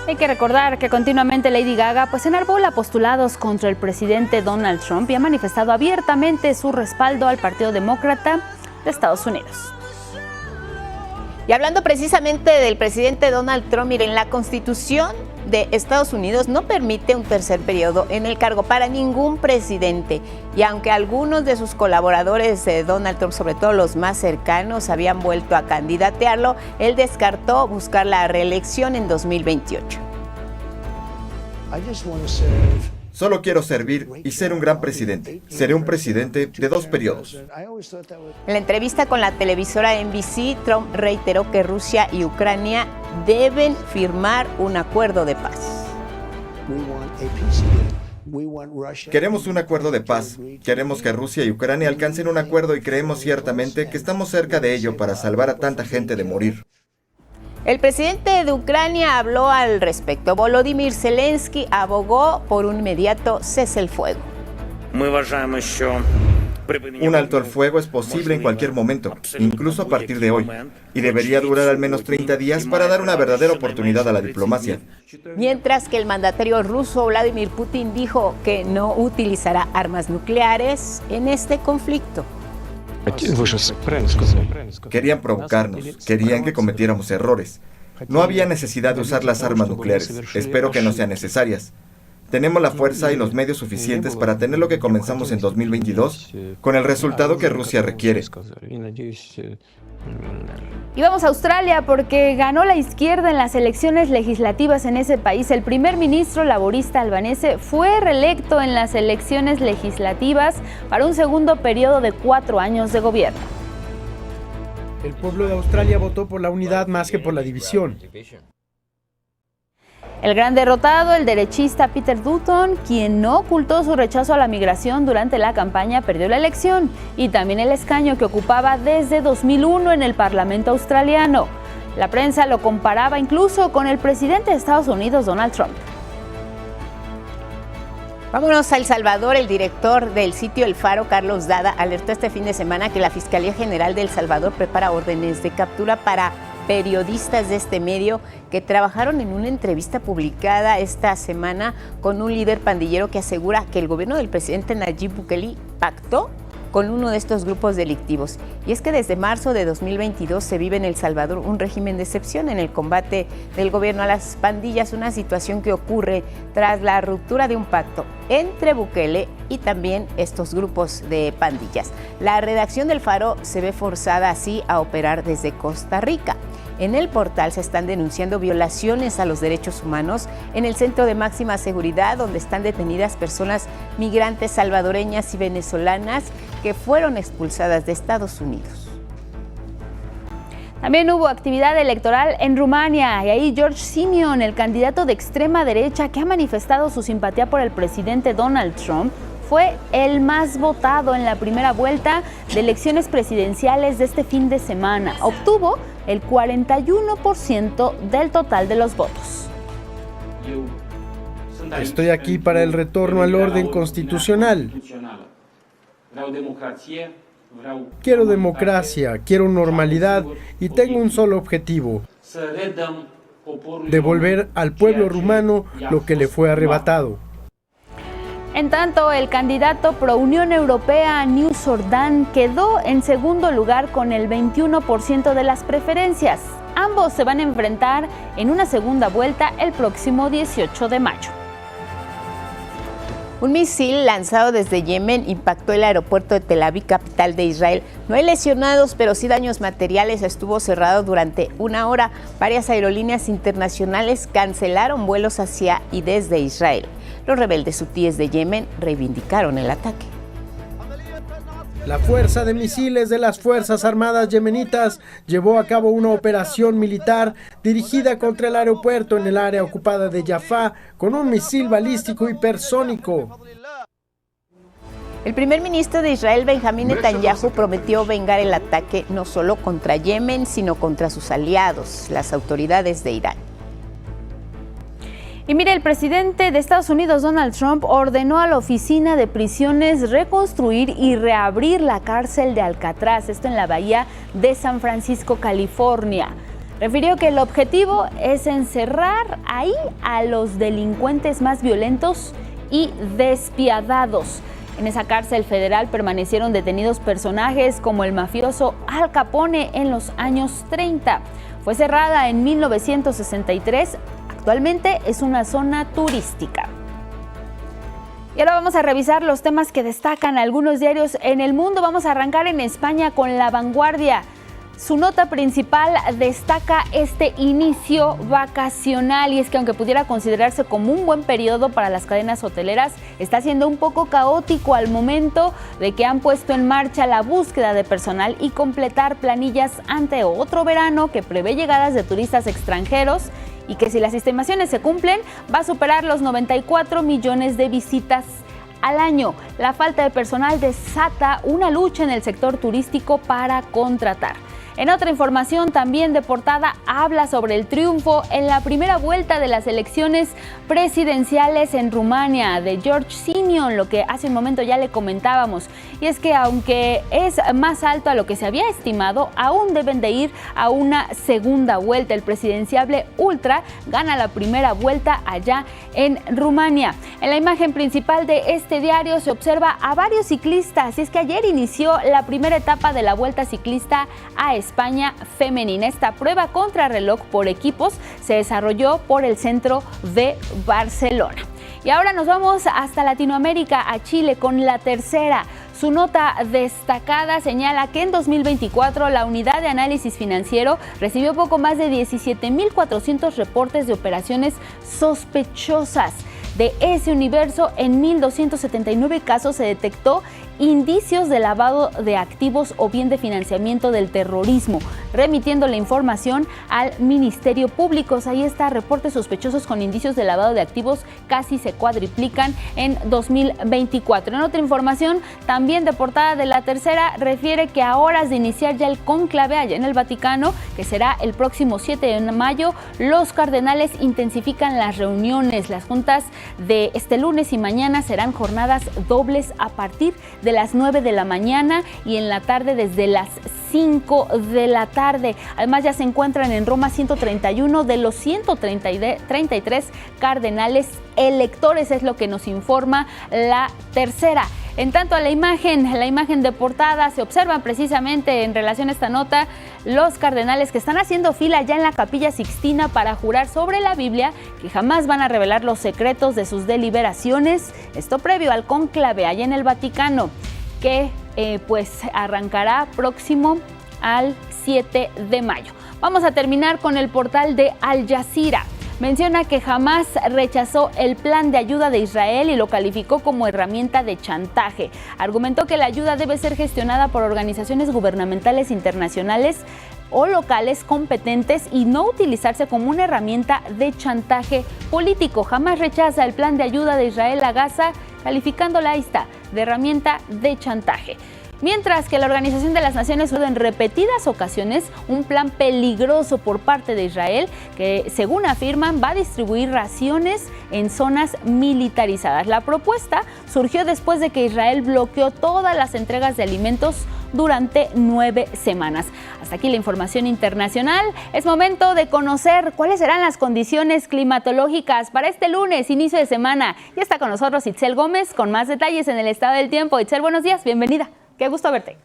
Hay que recordar que continuamente Lady Gaga enarbola postulados contra el presidente Donald Trump y ha manifestado abiertamente su respaldo al Partido Demócrata de Estados Unidos. Y hablando precisamente del presidente Donald Trump, miren, la Constitución de Estados Unidos no permite un tercer periodo en el cargo para ningún presidente. Y aunque algunos de sus colaboradores de Donald Trump, sobre todo los más cercanos, habían vuelto a candidatearlo, él descartó buscar la reelección en 2028. Solo quiero servir y ser un gran presidente. Seré un presidente de 2 periodos. En la entrevista con la televisora NBC, Trump reiteró que Rusia y Ucrania deben firmar un acuerdo de paz. Queremos un acuerdo de paz. Queremos que Rusia y Ucrania alcancen un acuerdo y creemos ciertamente que estamos cerca de ello para salvar a tanta gente de morir. El presidente de Ucrania habló al respecto. Volodymyr Zelensky abogó por un inmediato cese el fuego. Un alto el fuego es posible en cualquier momento, incluso a partir de hoy, y debería durar al menos 30 días para dar una verdadera oportunidad a la diplomacia. Mientras que el mandatario ruso Vladimir Putin dijo que no utilizará armas nucleares en este conflicto. Querían provocarnos, querían que cometiéramos errores. No había necesidad de usar las armas nucleares. Espero que no sean necesarias. Tenemos la fuerza y los medios suficientes para tener lo que comenzamos en 2022 con el resultado que Rusia requiere. Y vamos a Australia porque ganó la izquierda en las elecciones legislativas en ese país. El primer ministro laborista albanese fue reelecto en las elecciones legislativas para un segundo periodo de 4 años de gobierno. El pueblo de Australia votó por la unidad más que por la división. El gran derrotado, el derechista Peter Dutton, quien no ocultó su rechazo a la migración durante la campaña, perdió la elección y también el escaño que ocupaba desde 2001 en el Parlamento australiano. La prensa lo comparaba incluso con el presidente de Estados Unidos, Donald Trump. Vámonos a El Salvador. El director del sitio El Faro, Carlos Dada, alertó este fin de semana que la Fiscalía General de El Salvador prepara órdenes de captura para periodistas de este medio que trabajaron en una entrevista publicada esta semana con un líder pandillero que asegura que el gobierno del presidente Nayib Bukele pactó con uno de estos grupos delictivos. Y es que desde marzo de 2022 se vive en El Salvador un régimen de excepción en el combate del gobierno a las pandillas, una situación que ocurre tras la ruptura de un pacto entre Bukele y también estos grupos de pandillas. La redacción del Faro se ve forzada así a operar desde Costa Rica. En el portal se están denunciando violaciones a los derechos humanos en el centro de máxima seguridad donde están detenidas personas migrantes salvadoreñas y venezolanas que fueron expulsadas de Estados Unidos. También hubo actividad electoral en Rumania y ahí George Simeon, el candidato de extrema derecha que ha manifestado su simpatía por el presidente Donald Trump, fue el más votado en la primera vuelta de elecciones presidenciales de este fin de semana. Obtuvo el 41% del total de los votos. Estoy aquí para el retorno al orden constitucional. Quiero democracia, quiero normalidad y tengo un solo objetivo: devolver al pueblo rumano lo que le fue arrebatado. En tanto, el candidato pro Unión Europea, News Jordan, quedó en segundo lugar con el 21% de las preferencias. Ambos se van a enfrentar en una segunda vuelta el próximo 18 de mayo. Un misil lanzado desde Yemen impactó el aeropuerto de Tel Aviv, capital de Israel. No hay lesionados, pero sí daños materiales. Estuvo cerrado durante 1 hora. Varias aerolíneas internacionales cancelaron vuelos hacia y desde Israel. Los rebeldes hutíes de Yemen reivindicaron el ataque. La Fuerza de Misiles de las Fuerzas Armadas yemenitas llevó a cabo una operación militar dirigida contra el aeropuerto en el área ocupada de Jaffa con un misil balístico hipersónico. El primer ministro de Israel, Benjamín Netanyahu, prometió vengar el ataque no solo contra Yemen, sino contra sus aliados, las autoridades de Irán. Y mire, el presidente de Estados Unidos, Donald Trump, ordenó a la Oficina de Prisiones reconstruir y reabrir la cárcel de Alcatraz, esto en la bahía de San Francisco, California. Refirió que el objetivo es encerrar ahí a los delincuentes más violentos y despiadados. En esa cárcel federal permanecieron detenidos personajes como el mafioso Al Capone en los años 30. Fue cerrada en 1963. Actualmente es una zona turística. Y ahora vamos a revisar los temas que destacan algunos diarios en el mundo. Vamos a arrancar en España con La Vanguardia. Su nota principal destaca este inicio vacacional, y es que aunque pudiera considerarse como un buen periodo para las cadenas hoteleras, está siendo un poco caótico al momento de que han puesto en marcha la búsqueda de personal y completar planillas ante otro verano que prevé llegadas de turistas extranjeros y que, si las estimaciones se cumplen, va a superar los 94 millones de visitas al año. La falta de personal desata una lucha en el sector turístico para contratar. En otra información también de portada, habla sobre el triunfo en la primera vuelta de las elecciones presidenciales en Rumania de George Simion, lo que hace un momento ya le comentábamos. Y es que aunque es más alto a lo que se había estimado, aún deben de ir a una segunda vuelta. El presidenciable ultra gana la primera vuelta allá en Rumania. En la imagen principal de este diario se observa a varios ciclistas, y es que ayer inició la primera etapa de la Vuelta Ciclista a España femenina. Esta prueba contrarreloj por equipos se desarrolló por el centro de Barcelona. Y ahora nos vamos hasta Latinoamérica, a Chile, con La Tercera. Su nota destacada señala que en 2024 la Unidad de Análisis Financiero recibió poco más de 17.400 reportes de operaciones sospechosas. De ese universo, en 1.279 casos se detectó indicios de lavado de activos o bien de financiamiento del terrorismo, remitiendo la información al Ministerio Público. Ahí está, reportes sospechosos con indicios de lavado de activos casi se cuadriplican en 2024. En otra información, también de portada de La Tercera, refiere que a horas de iniciar ya el cónclave allá en el Vaticano, que será el próximo 7 de mayo, los cardenales intensifican las reuniones. Las juntas de este lunes y mañana serán jornadas dobles a partir de las 9 de la mañana y en la tarde desde las 5 de la tarde. Además, ya se encuentran en Roma 131 de los 133 cardenales electores, es lo que nos informa La Tercera. En tanto a la imagen de portada, se observan precisamente en relación a esta nota los cardenales que están haciendo fila ya en la Capilla Sixtina para jurar sobre la Biblia que jamás van a revelar los secretos de sus deliberaciones. Esto previo al cónclave allá en el Vaticano, que pues arrancará próximo al 7 de mayo. Vamos a terminar con el portal de Al Jazeera. Menciona que Hamás rechazó el plan de ayuda de Israel y lo calificó como herramienta de chantaje. Argumentó que la ayuda debe ser gestionada por organizaciones gubernamentales internacionales o locales competentes y no utilizarse como una herramienta de chantaje político. Hamás rechaza el plan de ayuda de Israel a Gaza, calificándola de herramienta de chantaje. Mientras que la Organización de las Naciones Unidas en repetidas ocasiones un plan peligroso por parte de Israel que, según afirman, va a distribuir raciones en zonas militarizadas. La propuesta surgió después de que Israel bloqueó todas las entregas de alimentos durante 9 semanas. Hasta aquí la información internacional. Es momento de conocer cuáles serán las condiciones climatológicas para este lunes, inicio de semana. Ya está con nosotros Itzel Gómez con más detalles en el estado del tiempo. Itzel, buenos días, bienvenida. Qué gusto verte.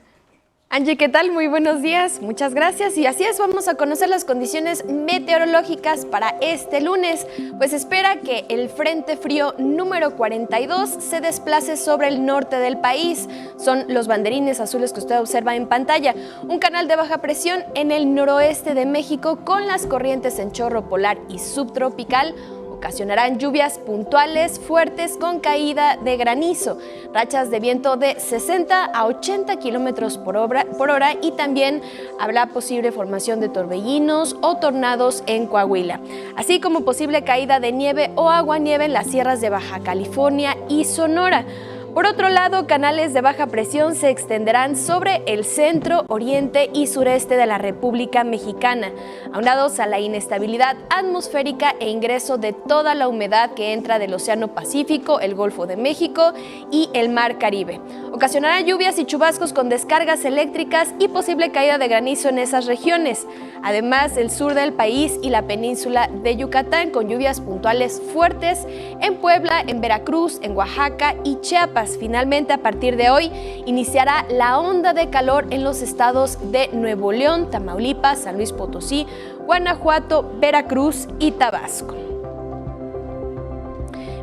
Angie, ¿qué tal? Muy buenos días, muchas gracias. Y así es, vamos a conocer las condiciones meteorológicas para este lunes. Pues espera que el Frente Frío número 42 se desplace sobre el norte del país. Son los banderines azules que usted observa en pantalla. Un canal de baja presión en el noroeste de México con las corrientes en chorro polar y subtropical ocasionarán lluvias puntuales fuertes con caída de granizo, rachas de viento de 60 a 80 kilómetros por hora y también habrá posible formación de torbellinos o tornados en Coahuila, así como posible caída de nieve o aguanieve en las sierras de Baja California y Sonora. Por otro lado, canales de baja presión se extenderán sobre el centro, oriente y sureste de la República Mexicana, aunados a la inestabilidad atmosférica e ingreso de toda la humedad que entra del Océano Pacífico, el Golfo de México y el Mar Caribe. Ocasionará lluvias y chubascos con descargas eléctricas y posible caída de granizo en esas regiones. Además, el sur del país y la península de Yucatán con lluvias puntuales fuertes en Puebla, en Veracruz, en Oaxaca y Chiapas. Finalmente, a partir de hoy, iniciará la onda de calor en los estados de Nuevo León, Tamaulipas, San Luis Potosí, Guanajuato, Veracruz y Tabasco.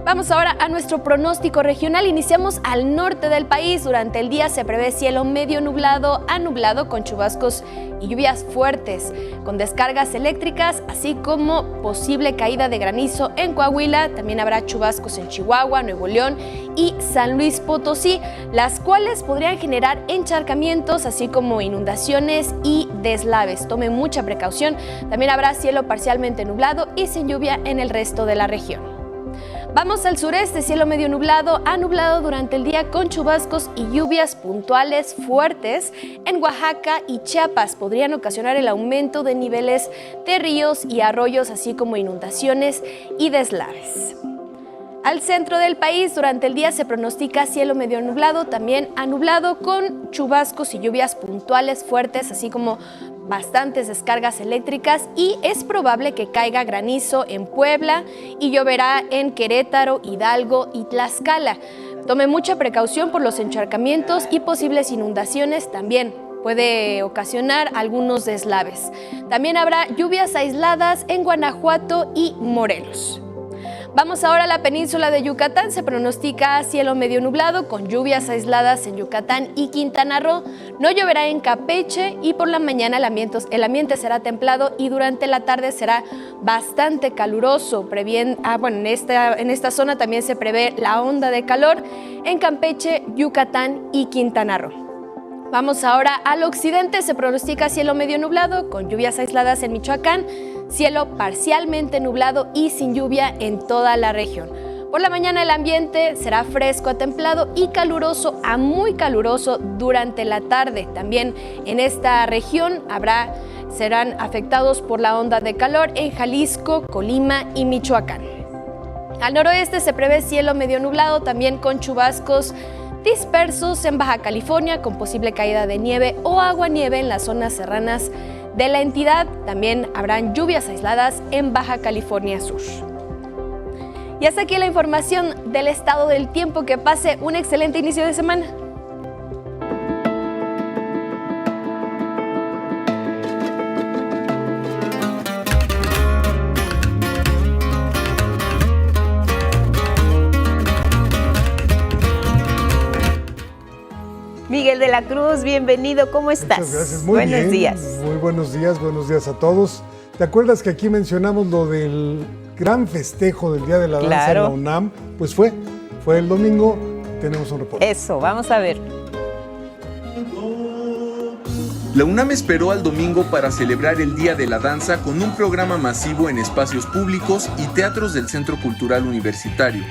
Vamos ahora a nuestro pronóstico regional. Iniciamos al norte del país. Durante el día se prevé cielo medio nublado a nublado con chubascos y lluvias fuertes, con descargas eléctricas, así como posible caída de granizo en Coahuila. También habrá chubascos en Chihuahua, Nuevo León y San Luis Potosí, las cuales podrían generar encharcamientos, así como inundaciones y deslaves. Tome mucha precaución. También habrá cielo parcialmente nublado y sin lluvia en el resto de la región. Vamos al sureste, cielo medio nublado a nublado durante el día con chubascos y lluvias puntuales fuertes en Oaxaca y Chiapas. Podrían ocasionar el aumento de niveles de ríos y arroyos, así como inundaciones y deslaves. Al centro del país, durante el día se pronostica cielo medio nublado, también a nublado con chubascos y lluvias puntuales fuertes, así como bastantes descargas eléctricas, y es probable que caiga granizo en Puebla y lloverá en Querétaro, Hidalgo y Tlaxcala. Tome mucha precaución por los encharcamientos y posibles inundaciones. También puede ocasionar algunos deslaves. También habrá lluvias aisladas en Guanajuato y Morelos. Vamos ahora a la península de Yucatán. Se pronostica cielo medio nublado con lluvias aisladas en Yucatán y Quintana Roo. No lloverá en Campeche y por la mañana el ambiente será templado y durante la tarde será bastante caluroso. En esta zona también se prevé la onda de calor en Campeche, Yucatán y Quintana Roo. Vamos ahora al occidente. Se pronostica cielo medio nublado con lluvias aisladas en Michoacán, cielo parcialmente nublado y sin lluvia en toda la región. Por la mañana el ambiente será fresco a templado y caluroso a muy caluroso durante la tarde. También en esta región serán afectados por la onda de calor en Jalisco, Colima y Michoacán. Al noroeste se prevé cielo medio nublado, también con chubascos dispersos en Baja California, con posible caída de nieve o aguanieve en las zonas serranas de la entidad. También habrán lluvias aisladas en Baja California Sur. Y hasta aquí la información del estado del tiempo. Que pase un excelente inicio de semana. Miguel de la Cruz, bienvenido, ¿cómo estás? Muchas gracias, muy bien. Buenos días. Muy buenos días a todos. ¿Te acuerdas que aquí mencionamos lo del gran festejo del Día de la Danza en la UNAM? Pues fue el domingo, tenemos un reporte. Eso, vamos a ver. La UNAM esperó al domingo para celebrar el Día de la Danza con un programa masivo en espacios públicos y teatros del Centro Cultural Universitario.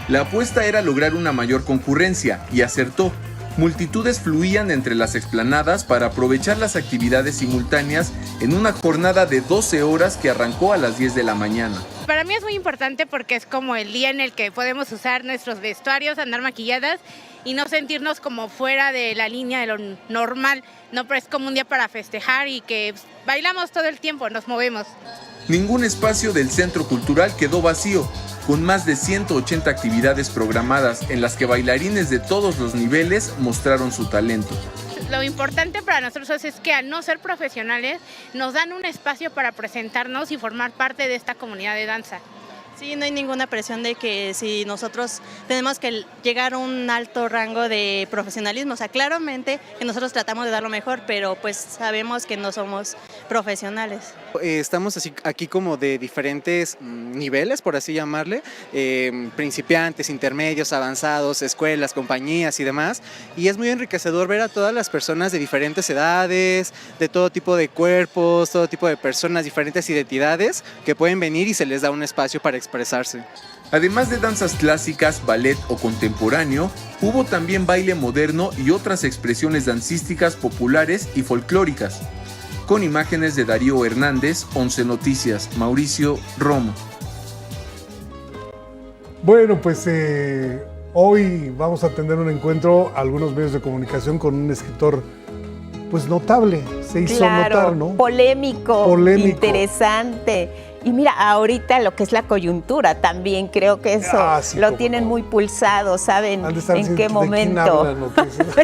La apuesta era lograr una mayor concurrencia y acertó. Multitudes fluían entre las explanadas para aprovechar las actividades simultáneas en una jornada de 12 horas que arrancó a las 10 de la mañana. Para mí es muy importante porque es como el día en el que podemos usar nuestros vestuarios, andar maquilladas y no sentirnos como fuera de la línea de lo normal, ¿no? Pero es como un día para festejar y que bailamos todo el tiempo, nos movemos. Ningún espacio del Centro Cultural quedó vacío, con más de 180 actividades programadas en las que bailarines de todos los niveles mostraron su talento. Lo importante para nosotros es que al no ser profesionales nos dan un espacio para presentarnos y formar parte de esta comunidad de danza. Sí, no hay ninguna presión de que si nosotros tenemos que llegar a un alto rango de profesionalismo. O sea, claramente que nosotros tratamos de dar lo mejor, pero pues sabemos que no somos profesionales. Estamos aquí como de diferentes niveles, por así llamarle, principiantes, intermedios, avanzados, escuelas, compañías y demás. Y es muy enriquecedor ver a todas las personas de diferentes edades, de todo tipo de cuerpos, todo tipo de personas, diferentes identidades que pueden venir y se les da un espacio para expresarse. Además de danzas clásicas, ballet o contemporáneo, hubo también baile moderno y otras expresiones dancísticas populares y folclóricas. Con imágenes de Darío Hernández, 11 Noticias, Mauricio Romo. Bueno, pues hoy vamos a tener un encuentro, algunos medios de comunicación, con un escritor pues notable, se hizo notar, ¿no? Polémico, interesante. Y mira, ahorita lo que es la coyuntura, también creo que eso lo tienen muy pulsado, ¿saben en qué momento?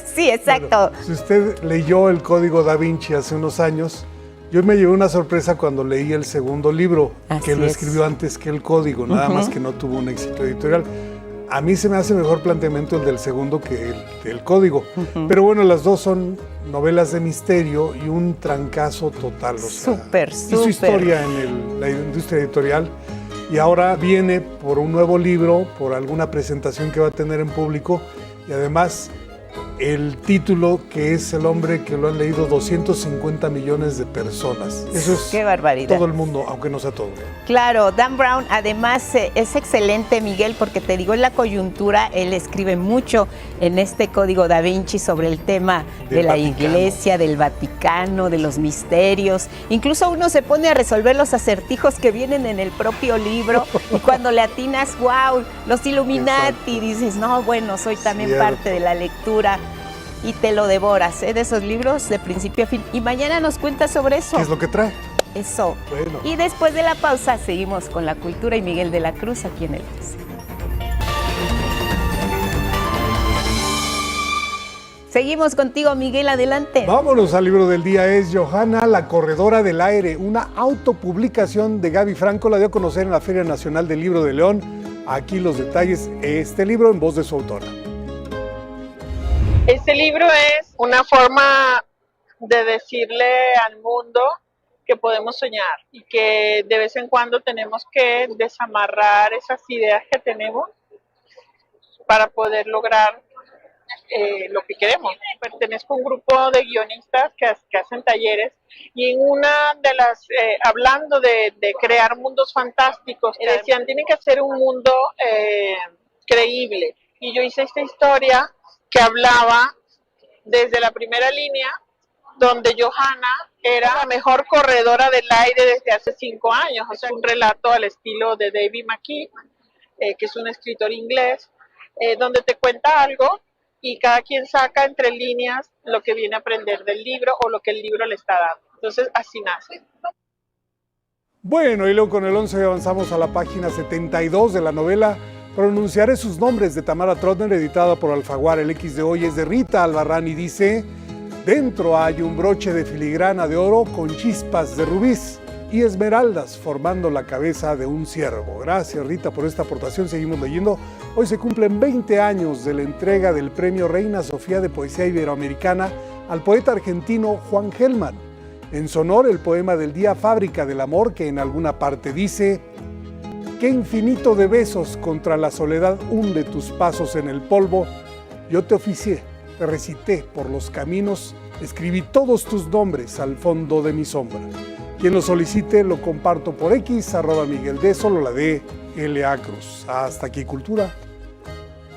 Sí, exacto. Bueno, si usted leyó el Código Da Vinci hace unos años, yo me llevé una sorpresa cuando leí el segundo libro, que lo escribió antes que el Código, nada más que no tuvo un éxito editorial. A mí se me hace mejor planteamiento el del segundo que el Código. Pero bueno, las dos son novelas de misterio y un trancazo total. O sea, hizo historia en la industria editorial y ahora viene por un nuevo libro, por alguna presentación que va a tener en público y además el título, que es El hombre que lo han leído 250 millones de personas. Eso es ¡qué barbaridad! Todo el mundo, aunque no sea todo. Claro, Dan Brown además es excelente, Miguel, porque te digo, en la coyuntura, él escribe mucho en este Código Da Vinci sobre el tema de la Iglesia, del Vaticano, de los misterios. Incluso uno se pone a resolver los acertijos que vienen en el propio libro y cuando le atinas, wow, los Illuminati, dices, no, bueno, soy también parte de la lectura. Y te lo devoras, de esos libros de principio a fin. Y mañana nos cuentas sobre eso. ¿Qué es lo que trae? Eso. Bueno. Y después de la pausa seguimos con la cultura y Miguel de la Cruz aquí en el 13. Seguimos contigo, Miguel, adelante. Vámonos al libro del día. Es Johanna, la corredora del aire, una autopublicación de Gaby Franco. La dio a conocer en la Feria Nacional del Libro de León. Aquí los detalles, este libro en voz de su autora. Este libro es una forma de decirle al mundo que podemos soñar y que de vez en cuando tenemos que desamarrar esas ideas que tenemos para poder lograr lo que queremos. Pertenezco a un grupo de guionistas que hacen talleres y en una de las, hablando de crear mundos fantásticos, decían, tienen que hacer un mundo creíble. Y yo hice esta historia que hablaba desde la primera línea, donde Johanna era la mejor corredora del aire desde hace 5 años. O sea, un relato al estilo de David McKee, que es un escritor inglés, donde te cuenta algo y cada quien saca entre líneas lo que viene a aprender del libro o lo que el libro le está dando. Entonces, así nace. Bueno, y luego con el 11 avanzamos a la página 72 de la novela Pronunciaré sus nombres, de Tamara Trotner, editada por Alfaguara. El X de hoy es de Rita Albarrán y dice: dentro hay un broche de filigrana de oro con chispas de rubíes y esmeraldas formando la cabeza de un ciervo. Gracias, Rita, por esta aportación. Seguimos leyendo. Hoy se cumplen 20 años de la entrega del Premio Reina Sofía de Poesía Iberoamericana al poeta argentino Juan Gelman. En su honor, el poema del día, Fábrica del Amor, que en alguna parte dice: qué infinito de besos contra la soledad hunde tus pasos en el polvo. Yo te oficié, te recité por los caminos, escribí todos tus nombres al fondo de mi sombra. Quien lo solicite lo comparto por X, @Miguel D, solo la D, LA Cruz. Hasta aquí, cultura.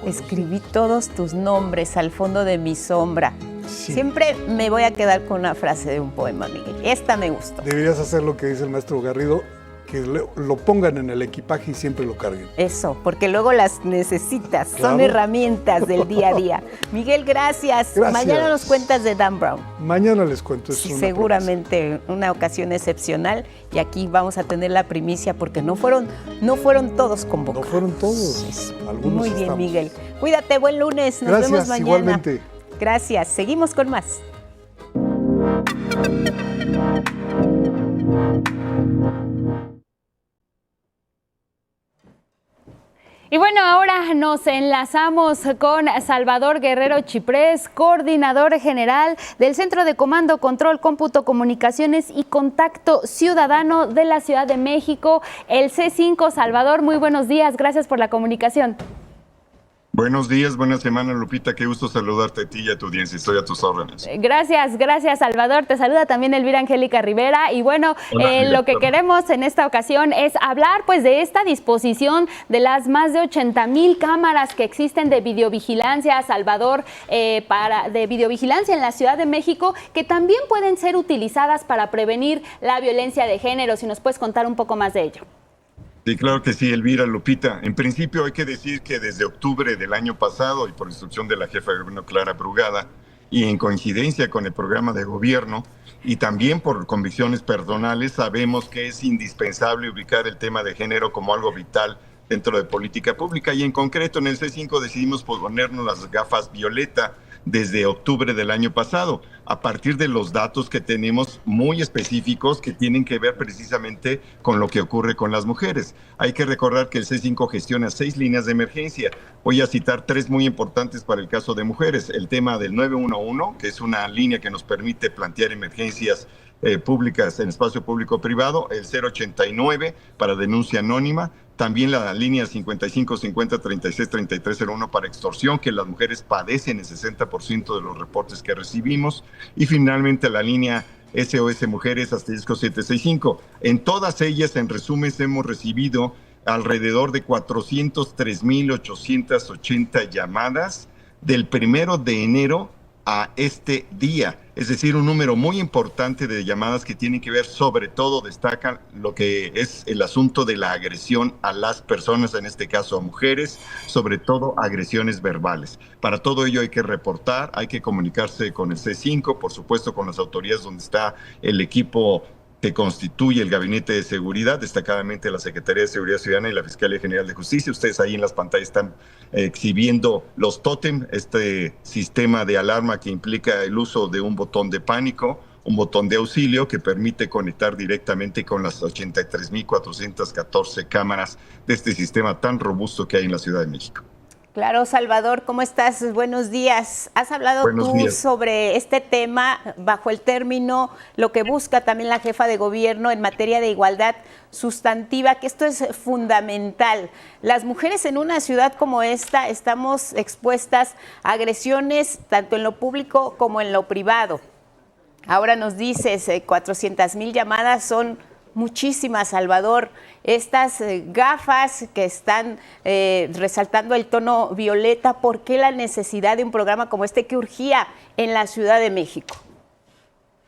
Escribí todos tus nombres al fondo de mi sombra. Sí. Siempre me voy a quedar con una frase de un poema, Miguel. Esta me gustó. Deberías hacer lo que dice el maestro Garrido, que lo pongan en el equipaje y siempre lo carguen. Eso, porque luego las necesitas, claro. Son herramientas del día a día. Miguel, gracias. Mañana nos cuentas de Dan Brown. Mañana les cuento. Sí, seguramente una ocasión excepcional y aquí vamos a tener la primicia porque no fueron todos convocados. No fueron todos. Algunos muy bien, Miguel. Cuídate, buen lunes. Nos vemos mañana. Igualmente. Gracias. Seguimos con más. Y bueno, ahora nos enlazamos con Salvador Guerrero Chiprés, coordinador general del Centro de Comando, Control, Cómputo, Comunicaciones y Contacto Ciudadano de la Ciudad de México, el C5. Salvador, muy buenos días, gracias por la comunicación. Buenos días, buena semana, Lupita. Qué gusto saludarte a ti y a tu audiencia. Estoy a tus órdenes. Gracias, Salvador. Te saluda también Elvira Angélica Rivera. Y bueno, lo que queremos en esta ocasión es hablar pues de esta disposición de las más de 80,000 cámaras que existen de videovigilancia, Salvador, de videovigilancia en la Ciudad de México, que también pueden ser utilizadas para prevenir la violencia de género. Si nos puedes contar un poco más de ello. Sí, claro que sí, Elvira, Lupita. En principio hay que decir que desde octubre del año pasado y por instrucción de la jefa de gobierno Clara Brugada y en coincidencia con el programa de gobierno y también por convicciones personales, sabemos que es indispensable ubicar el tema de género como algo vital dentro de política pública y en concreto en el C5 decidimos ponernos las gafas violeta desde octubre del año pasado, a partir de los datos que tenemos muy específicos que tienen que ver precisamente con lo que ocurre con las mujeres. Hay que recordar que el C5 gestiona 6 líneas de emergencia. Voy a citar 3 muy importantes para el caso de mujeres. El tema del 911, que es una línea que nos permite plantear emergencias públicas en espacio público-privado, el 089 para denuncia anónima, también la línea 55 50 36 33 01 para extorsión, que las mujeres padecen el 60% de los reportes que recibimos, y finalmente la línea SOS Mujeres asterisco 765. En todas ellas, en resumen, hemos recibido alrededor de 403,880 llamadas del 1 de enero a este día, es decir, un número muy importante de llamadas que tienen que ver, sobre todo destacan lo que es el asunto de la agresión a las personas, en este caso a mujeres, sobre todo agresiones verbales. Para todo ello hay que reportar, hay que comunicarse con el C5, por supuesto con las autoridades donde está el equipo que constituye el Gabinete de Seguridad, destacadamente la Secretaría de Seguridad Ciudadana y la Fiscalía General de Justicia. Ustedes ahí en las pantallas están exhibiendo los tótem, este sistema de alarma que implica el uso de un botón de pánico, un botón de auxilio que permite conectar directamente con las 83,414 cámaras de este sistema tan robusto que hay en la Ciudad de México. Claro, Salvador, ¿cómo estás? Buenos días. Has hablado tú sobre este tema bajo el término, lo que busca también la jefa de gobierno en materia de igualdad sustantiva, que esto es fundamental. Las mujeres en una ciudad como esta estamos expuestas a agresiones tanto en lo público como en lo privado. Ahora nos dices, 400,000 llamadas son muchísimas, Salvador. Estas gafas que están resaltando el tono violeta, ¿por qué la necesidad de un programa como este que urgía en la Ciudad de México?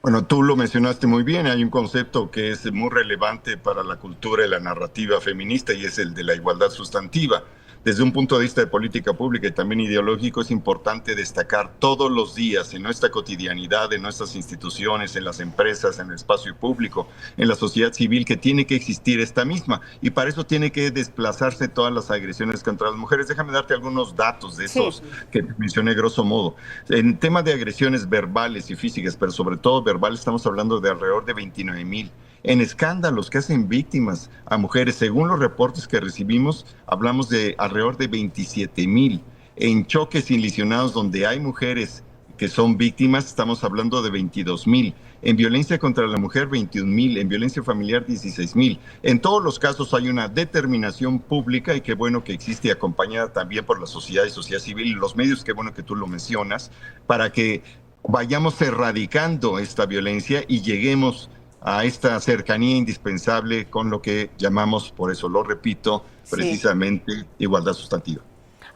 Bueno, tú lo mencionaste muy bien, hay un concepto que es muy relevante para la cultura y la narrativa feminista y es el de la igualdad sustantiva. Desde un punto de vista de política pública y también ideológico, es importante destacar todos los días en nuestra cotidianidad, en nuestras instituciones, en las empresas, en el espacio público, en la sociedad civil, que tiene que existir esta misma. Y para eso tiene que desplazarse todas las agresiones contra las mujeres. Déjame darte algunos datos de esos que mencioné grosso modo. En tema de agresiones verbales y físicas, pero sobre todo verbales, estamos hablando de alrededor de 29,000. En escándalos que hacen víctimas a mujeres, según los reportes que recibimos, hablamos de alrededor de 27,000. En choques inlisionados donde hay mujeres que son víctimas, estamos hablando de 22,000. En violencia contra la mujer, 21,000. En violencia familiar, 16,000. En todos los casos hay una determinación pública y qué bueno que existe, acompañada también por la sociedad y sociedad civil y los medios, qué bueno que tú lo mencionas, para que vayamos erradicando esta violencia y lleguemos a esta cercanía indispensable con lo que llamamos, por eso lo repito, precisamente igualdad sustantiva.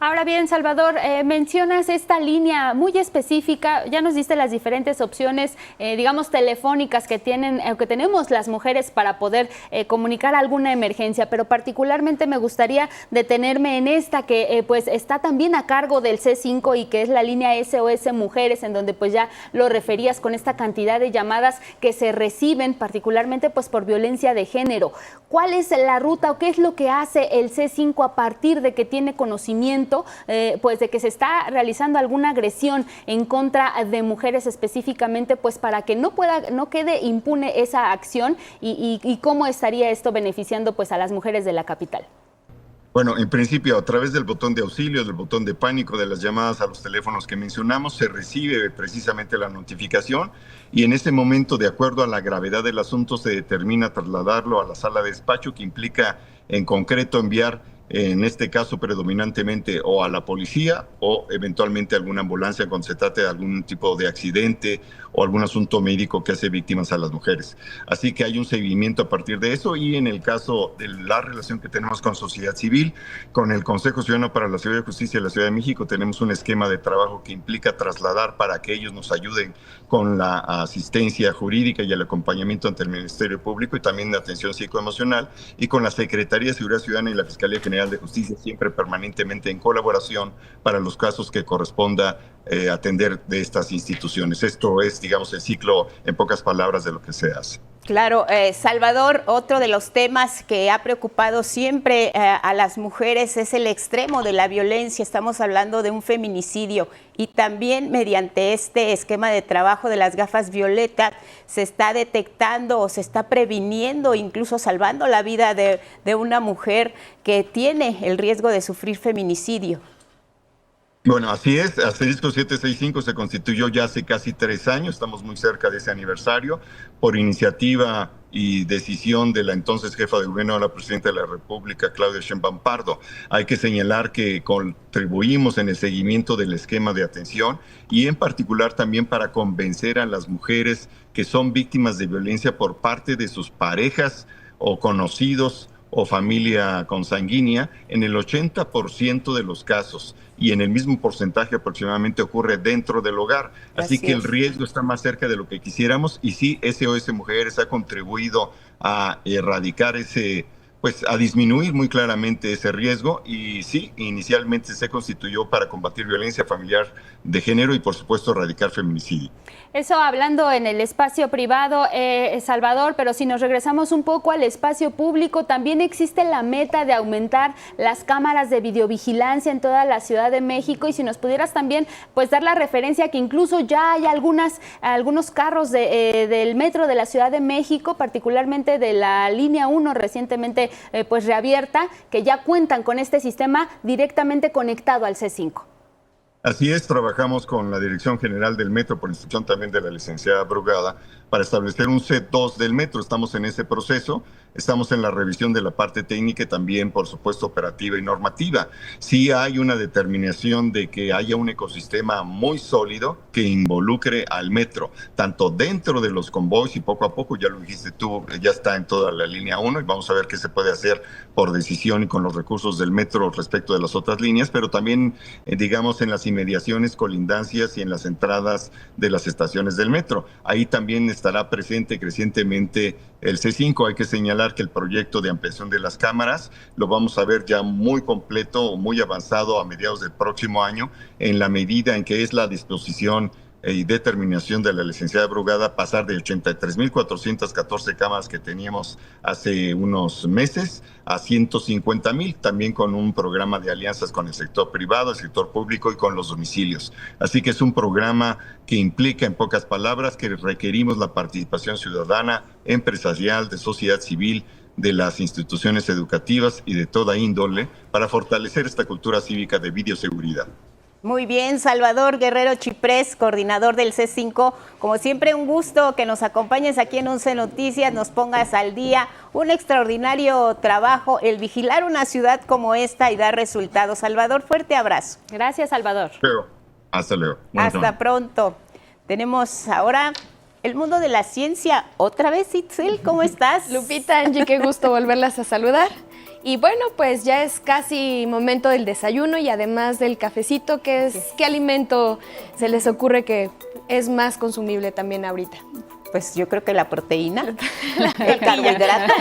Ahora bien, Salvador, mencionas esta línea muy específica, ya nos diste las diferentes opciones, digamos, telefónicas que tenemos las mujeres para poder comunicar alguna emergencia, pero particularmente me gustaría detenerme en esta que pues está también a cargo del C5 y que es la línea SOS Mujeres, en donde pues ya lo referías con esta cantidad de llamadas que se reciben particularmente pues por violencia de género. ¿Cuál es la ruta o qué es lo que hace el C5 a partir de que tiene conocimiento pues de que se está realizando alguna agresión en contra de mujeres específicamente, pues para que no quede impune esa acción y cómo estaría esto beneficiando pues a las mujeres de la capital? Bueno, en principio, a través del botón de auxilio, del botón de pánico, de las llamadas a los teléfonos que mencionamos, se recibe precisamente la notificación y en ese momento, de acuerdo a la gravedad del asunto, se determina trasladarlo a la sala de despacho, que implica en concreto enviar en este caso predominantemente o a la policía o eventualmente a alguna ambulancia cuando se trate de algún tipo de accidente o algún asunto médico que hace víctimas a las mujeres. Así que hay un seguimiento a partir de eso, y en el caso de la relación que tenemos con sociedad civil, con el Consejo Ciudadano para la Seguridad y Justicia de la Ciudad de México, tenemos un esquema de trabajo que implica trasladar para que ellos nos ayuden con la asistencia jurídica y el acompañamiento ante el Ministerio Público y también de atención psicoemocional, y con la Secretaría de Seguridad Ciudadana y la Fiscalía General de Justicia, siempre permanentemente en colaboración para los casos que corresponda atender de estas instituciones. Esto es, digamos, el ciclo, en pocas palabras, de lo que se hace. Claro, Salvador, otro de los temas que ha preocupado siempre a las mujeres es el extremo de la violencia. Estamos hablando de un feminicidio, y también mediante este esquema de trabajo de las gafas violeta se está detectando o se está previniendo, incluso salvando la vida de una mujer que tiene el riesgo de sufrir feminicidio. Bueno, así es. Asterisco 765 se constituyó ya hace casi 3 años, estamos muy cerca de ese aniversario, por iniciativa y decisión de la entonces jefa de gobierno de la presidenta de la República, Claudia Sheinbaum Pardo. Hay que señalar que contribuimos en el seguimiento del esquema de atención, y en particular también para convencer a las mujeres que son víctimas de violencia por parte de sus parejas o conocidos o familia consanguínea, en el 80% de los casos, y en el mismo porcentaje aproximadamente ocurre dentro del hogar. Así que el riesgo está más cerca de lo que quisiéramos, y sí, SOS Mujeres ha contribuido a erradicar a disminuir muy claramente ese riesgo, y sí, inicialmente se constituyó para combatir violencia familiar de género y, por supuesto, erradicar feminicidio. Eso hablando en el espacio privado, Salvador, pero si nos regresamos un poco al espacio público, también existe la meta de aumentar las cámaras de videovigilancia en toda la Ciudad de México, y si nos pudieras también pues dar la referencia que incluso ya hay algunos carros del metro de la Ciudad de México, particularmente de la línea 1 recientemente pues reabierta, que ya cuentan con este sistema directamente conectado al C5. Así es, trabajamos con la Dirección General del Metro, por instrucción también de la licenciada Brugada, para establecer un C2 del metro. Estamos en ese proceso, estamos en la revisión de la parte técnica y también, por supuesto, operativa y normativa. Sí hay una determinación de que haya un ecosistema muy sólido que involucre al metro, tanto dentro de los convoys, y poco a poco, ya lo dijiste tú, ya está en toda la línea 1, y vamos a ver qué se puede hacer por decisión y con los recursos del metro respecto de las otras líneas, pero también, digamos, en las inmediaciones, colindancias y en las entradas de las estaciones del metro. Ahí también estará presente crecientemente el C5. Hay que señalar que el proyecto de ampliación de las cámaras lo vamos a ver ya muy completo o muy avanzado a mediados del próximo año, en la medida en que es la disposición y determinación de la licenciada Brugada pasar de 83.414 cámaras que teníamos hace unos meses a 150.000, también con un programa de alianzas con el sector privado, el sector público y con los domicilios. Así que es un programa que implica, en pocas palabras, que requerimos la participación ciudadana, empresarial, de sociedad civil, de las instituciones educativas y de toda índole para fortalecer esta cultura cívica de videoseguridad. Muy bien, Salvador Guerrero Chiprés, coordinador del C5. Como siempre, un gusto que nos acompañes aquí en 11 Noticias, nos pongas al día. Un extraordinario trabajo el vigilar una ciudad como esta y dar resultados. Salvador, fuerte abrazo. Gracias, Salvador. Hasta luego. Hasta pronto. Tenemos ahora el mundo de la ciencia. Otra vez, Itzel, ¿cómo estás? Lupita, Angie, qué gusto volverlas a saludar. Y bueno, pues ya es casi momento del desayuno, y además del cafecito, ¿qué alimento se les ocurre que es más consumible también ahorita? Pues yo creo que la proteína, el carbohidrato.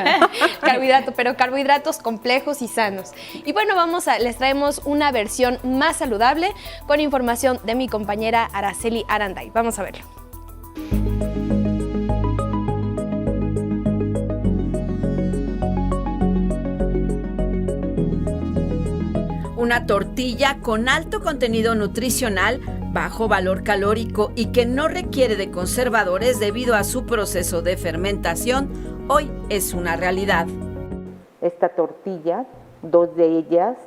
Carbohidrato, pero carbohidratos complejos y sanos. Y bueno, les traemos una versión más saludable con información de mi compañera Araceli Aranday. Vamos a verlo. Una tortilla con alto contenido nutricional, bajo valor calórico y que no requiere de conservadores debido a su proceso de fermentación, hoy es una realidad. Esta tortilla, 2 de ellas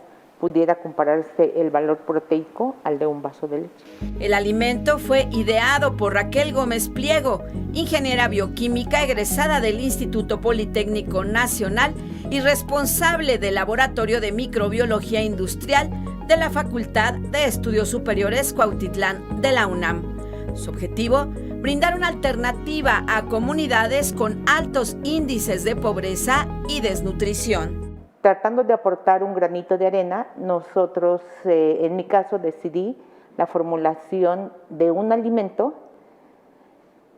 pudiera compararse el valor proteico al de un vaso de leche. El alimento fue ideado por Raquel Gómez Pliego, ingeniera bioquímica egresada del Instituto Politécnico Nacional y responsable del Laboratorio de Microbiología Industrial de la Facultad de Estudios Superiores Cuautitlán de la UNAM. Su objetivo, brindar una alternativa a comunidades con altos índices de pobreza y desnutrición. Tratando de aportar un granito de arena, nosotros, en mi caso, decidí la formulación de un alimento,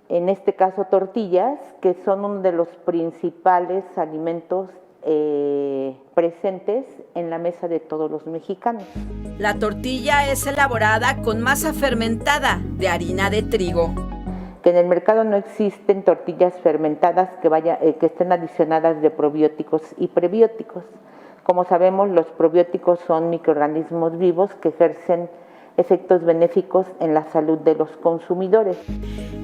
en este caso tortillas, que son uno de los principales alimentos presentes en la mesa de todos los mexicanos. La tortilla es elaborada con masa fermentada de harina de trigo. Que en el mercado no existen tortillas fermentadas que estén adicionadas de probióticos y prebióticos. Como sabemos, los probióticos son microorganismos vivos que ejercen efectos benéficos en la salud de los consumidores.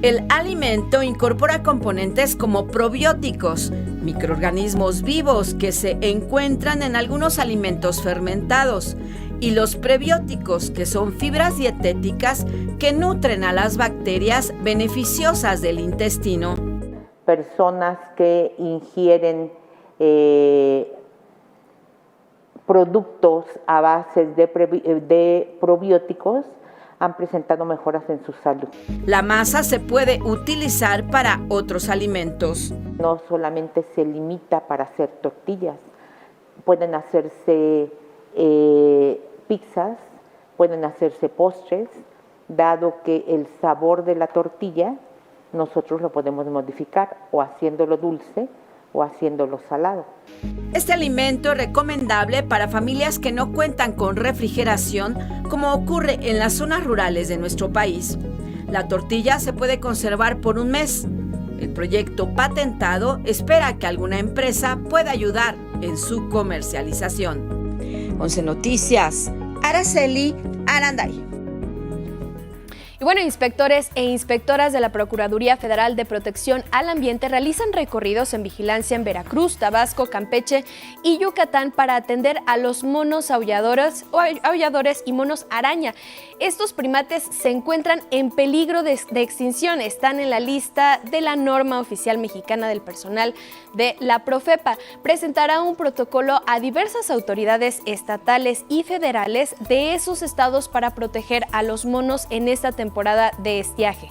El alimento incorpora componentes como probióticos, microorganismos vivos que se encuentran en algunos alimentos fermentados, y los prebióticos, que son fibras dietéticas que nutren a las bacterias beneficiosas del intestino. Personas que ingieren productos a base de probióticos han presentado mejoras en su salud. La masa se puede utilizar para otros alimentos. No solamente se limita para hacer tortillas, pueden hacerse pizzas, pueden hacerse postres, dado que el sabor de la tortilla nosotros lo podemos modificar o haciéndolo dulce o haciéndolo salado. Este alimento es recomendable para familias que no cuentan con refrigeración, como ocurre en las zonas rurales de nuestro país. La tortilla se puede conservar por un mes. El proyecto patentado espera que alguna empresa pueda ayudar en su comercialización. 11 Noticias, Araceli Aranday. Y bueno, inspectores e inspectoras de la Procuraduría Federal de Protección al Ambiente realizan recorridos en vigilancia en Veracruz, Tabasco, Campeche y Yucatán para atender a los monos aulladores y monos araña. Estos primates se encuentran en peligro de extinción. Están en la lista de la norma oficial mexicana del personal de la Profepa. Presentará un protocolo a diversas autoridades estatales y federales de esos estados para proteger a los monos en esta temporada de estiaje.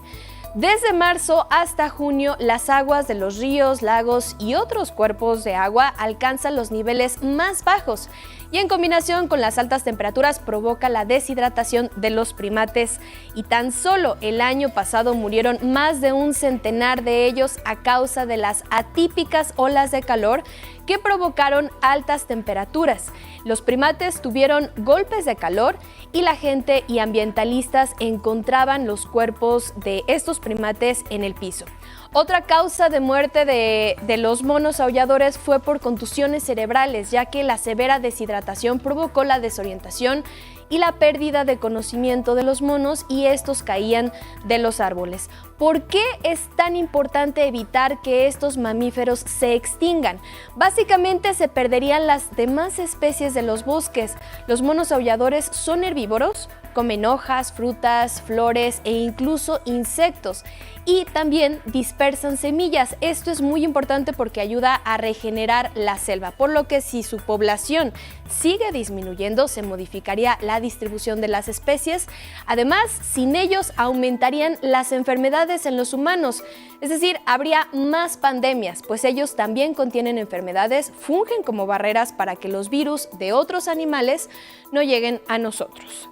Desde marzo hasta junio, las aguas de los ríos, lagos y otros cuerpos de agua alcanzan los niveles más bajos y en combinación con las altas temperaturas provoca la deshidratación de los primates y tan solo el año pasado murieron más de un centenar de ellos a causa de las atípicas olas de calor que provocaron altas temperaturas. Los primates tuvieron golpes de calor y la gente y ambientalistas encontraban los cuerpos de estos primates en el piso. Otra causa de muerte de los monos aulladores fue por contusiones cerebrales, ya que la severa deshidratación provocó la desorientación y la pérdida de conocimiento de los monos y estos caían de los árboles. ¿Por qué es tan importante evitar que estos mamíferos se extingan? Básicamente se perderían las demás especies de los bosques. Los monos aulladores son herbívoros, comen hojas, frutas, flores e incluso insectos. Y también dispersan semillas. Esto es muy importante porque ayuda a regenerar la selva, por lo que si su población sigue disminuyendo, se modificaría la distribución de las especies. Además, sin ellos aumentarían las enfermedades en los humanos, es decir, habría más pandemias, pues ellos también contienen enfermedades, fungen como barreras para que los virus de otros animales no lleguen a nosotros.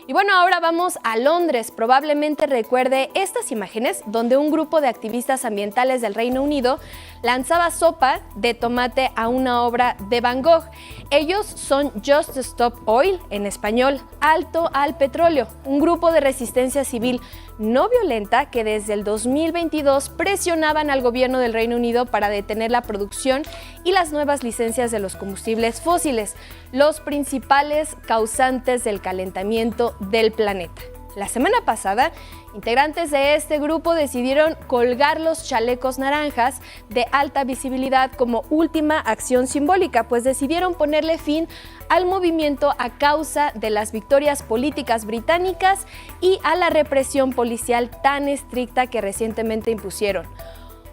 Y bueno, ahora vamos a Londres. Probablemente recuerde estas imágenes donde un grupo de activistas ambientales del Reino Unido lanzaba sopa de tomate a una obra de Van Gogh. Ellos son Just Stop Oil, en español, Alto al Petróleo, un grupo de resistencia civil no violenta que desde el 2022 presionaban al gobierno del Reino Unido para detener la producción y las nuevas licencias de los combustibles fósiles, los principales causantes del calentamiento del planeta. La semana pasada, integrantes de este grupo decidieron colgar los chalecos naranjas de alta visibilidad como última acción simbólica, pues decidieron ponerle fin al movimiento a causa de las victorias políticas británicas y a la represión policial tan estricta que recientemente impusieron.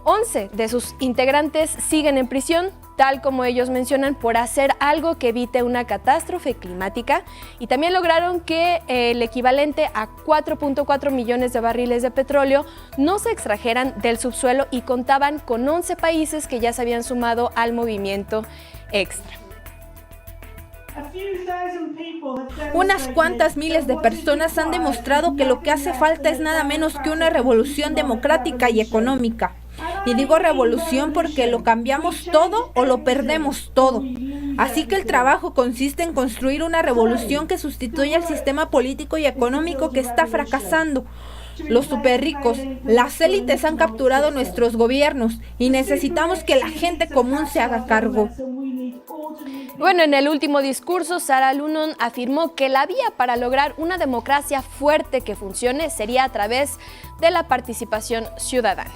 11 de sus integrantes siguen en prisión, tal como ellos mencionan, por hacer algo que evite una catástrofe climática, y también lograron que el equivalente a 4.4 millones de barriles de petróleo no se extrajeran del subsuelo, y contaban con 11 países que ya se habían sumado al movimiento extra. Unas cuantas miles de personas han demostrado que lo que hace falta es nada menos que una revolución democrática y económica. Y digo revolución porque lo cambiamos todo o lo perdemos todo. Así que el trabajo consiste en construir una revolución que sustituya el sistema político y económico que está fracasando. Los superricos, las élites han capturado nuestros gobiernos y necesitamos que la gente común se haga cargo. Bueno, en el último discurso, Sarah Lunnon afirmó que la vía para lograr una democracia fuerte que funcione sería a través de la participación ciudadana.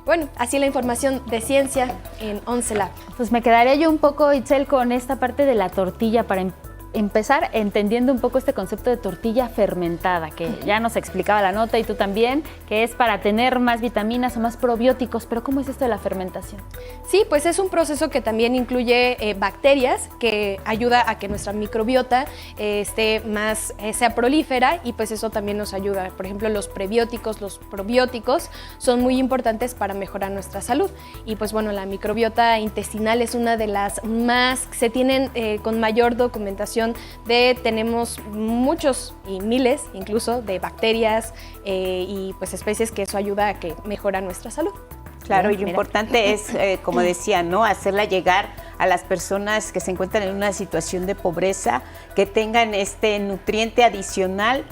Bueno, así la información de ciencia en 11 Lab. Pues me quedaría yo un poco, Itzel, con esta parte de la tortilla para empezar entendiendo un poco este concepto de tortilla fermentada, que ya nos explicaba la nota y tú también, que es para tener más vitaminas o más probióticos. Pero ¿cómo es esto de la fermentación? Sí, pues es un proceso que también incluye bacterias, que ayuda a que nuestra microbiota sea prolífera, y pues eso también nos ayuda. Por ejemplo, los prebióticos, los probióticos son muy importantes para mejorar nuestra salud. Y pues bueno, la microbiota intestinal es una de las más, se tienen con mayor documentación tenemos muchos y miles incluso de bacterias y pues especies que eso ayuda a que mejora nuestra salud. Claro, y lo importante es, como decía, ¿no?, hacerla llegar a las personas que se encuentran en una situación de pobreza, que tengan este nutriente adicional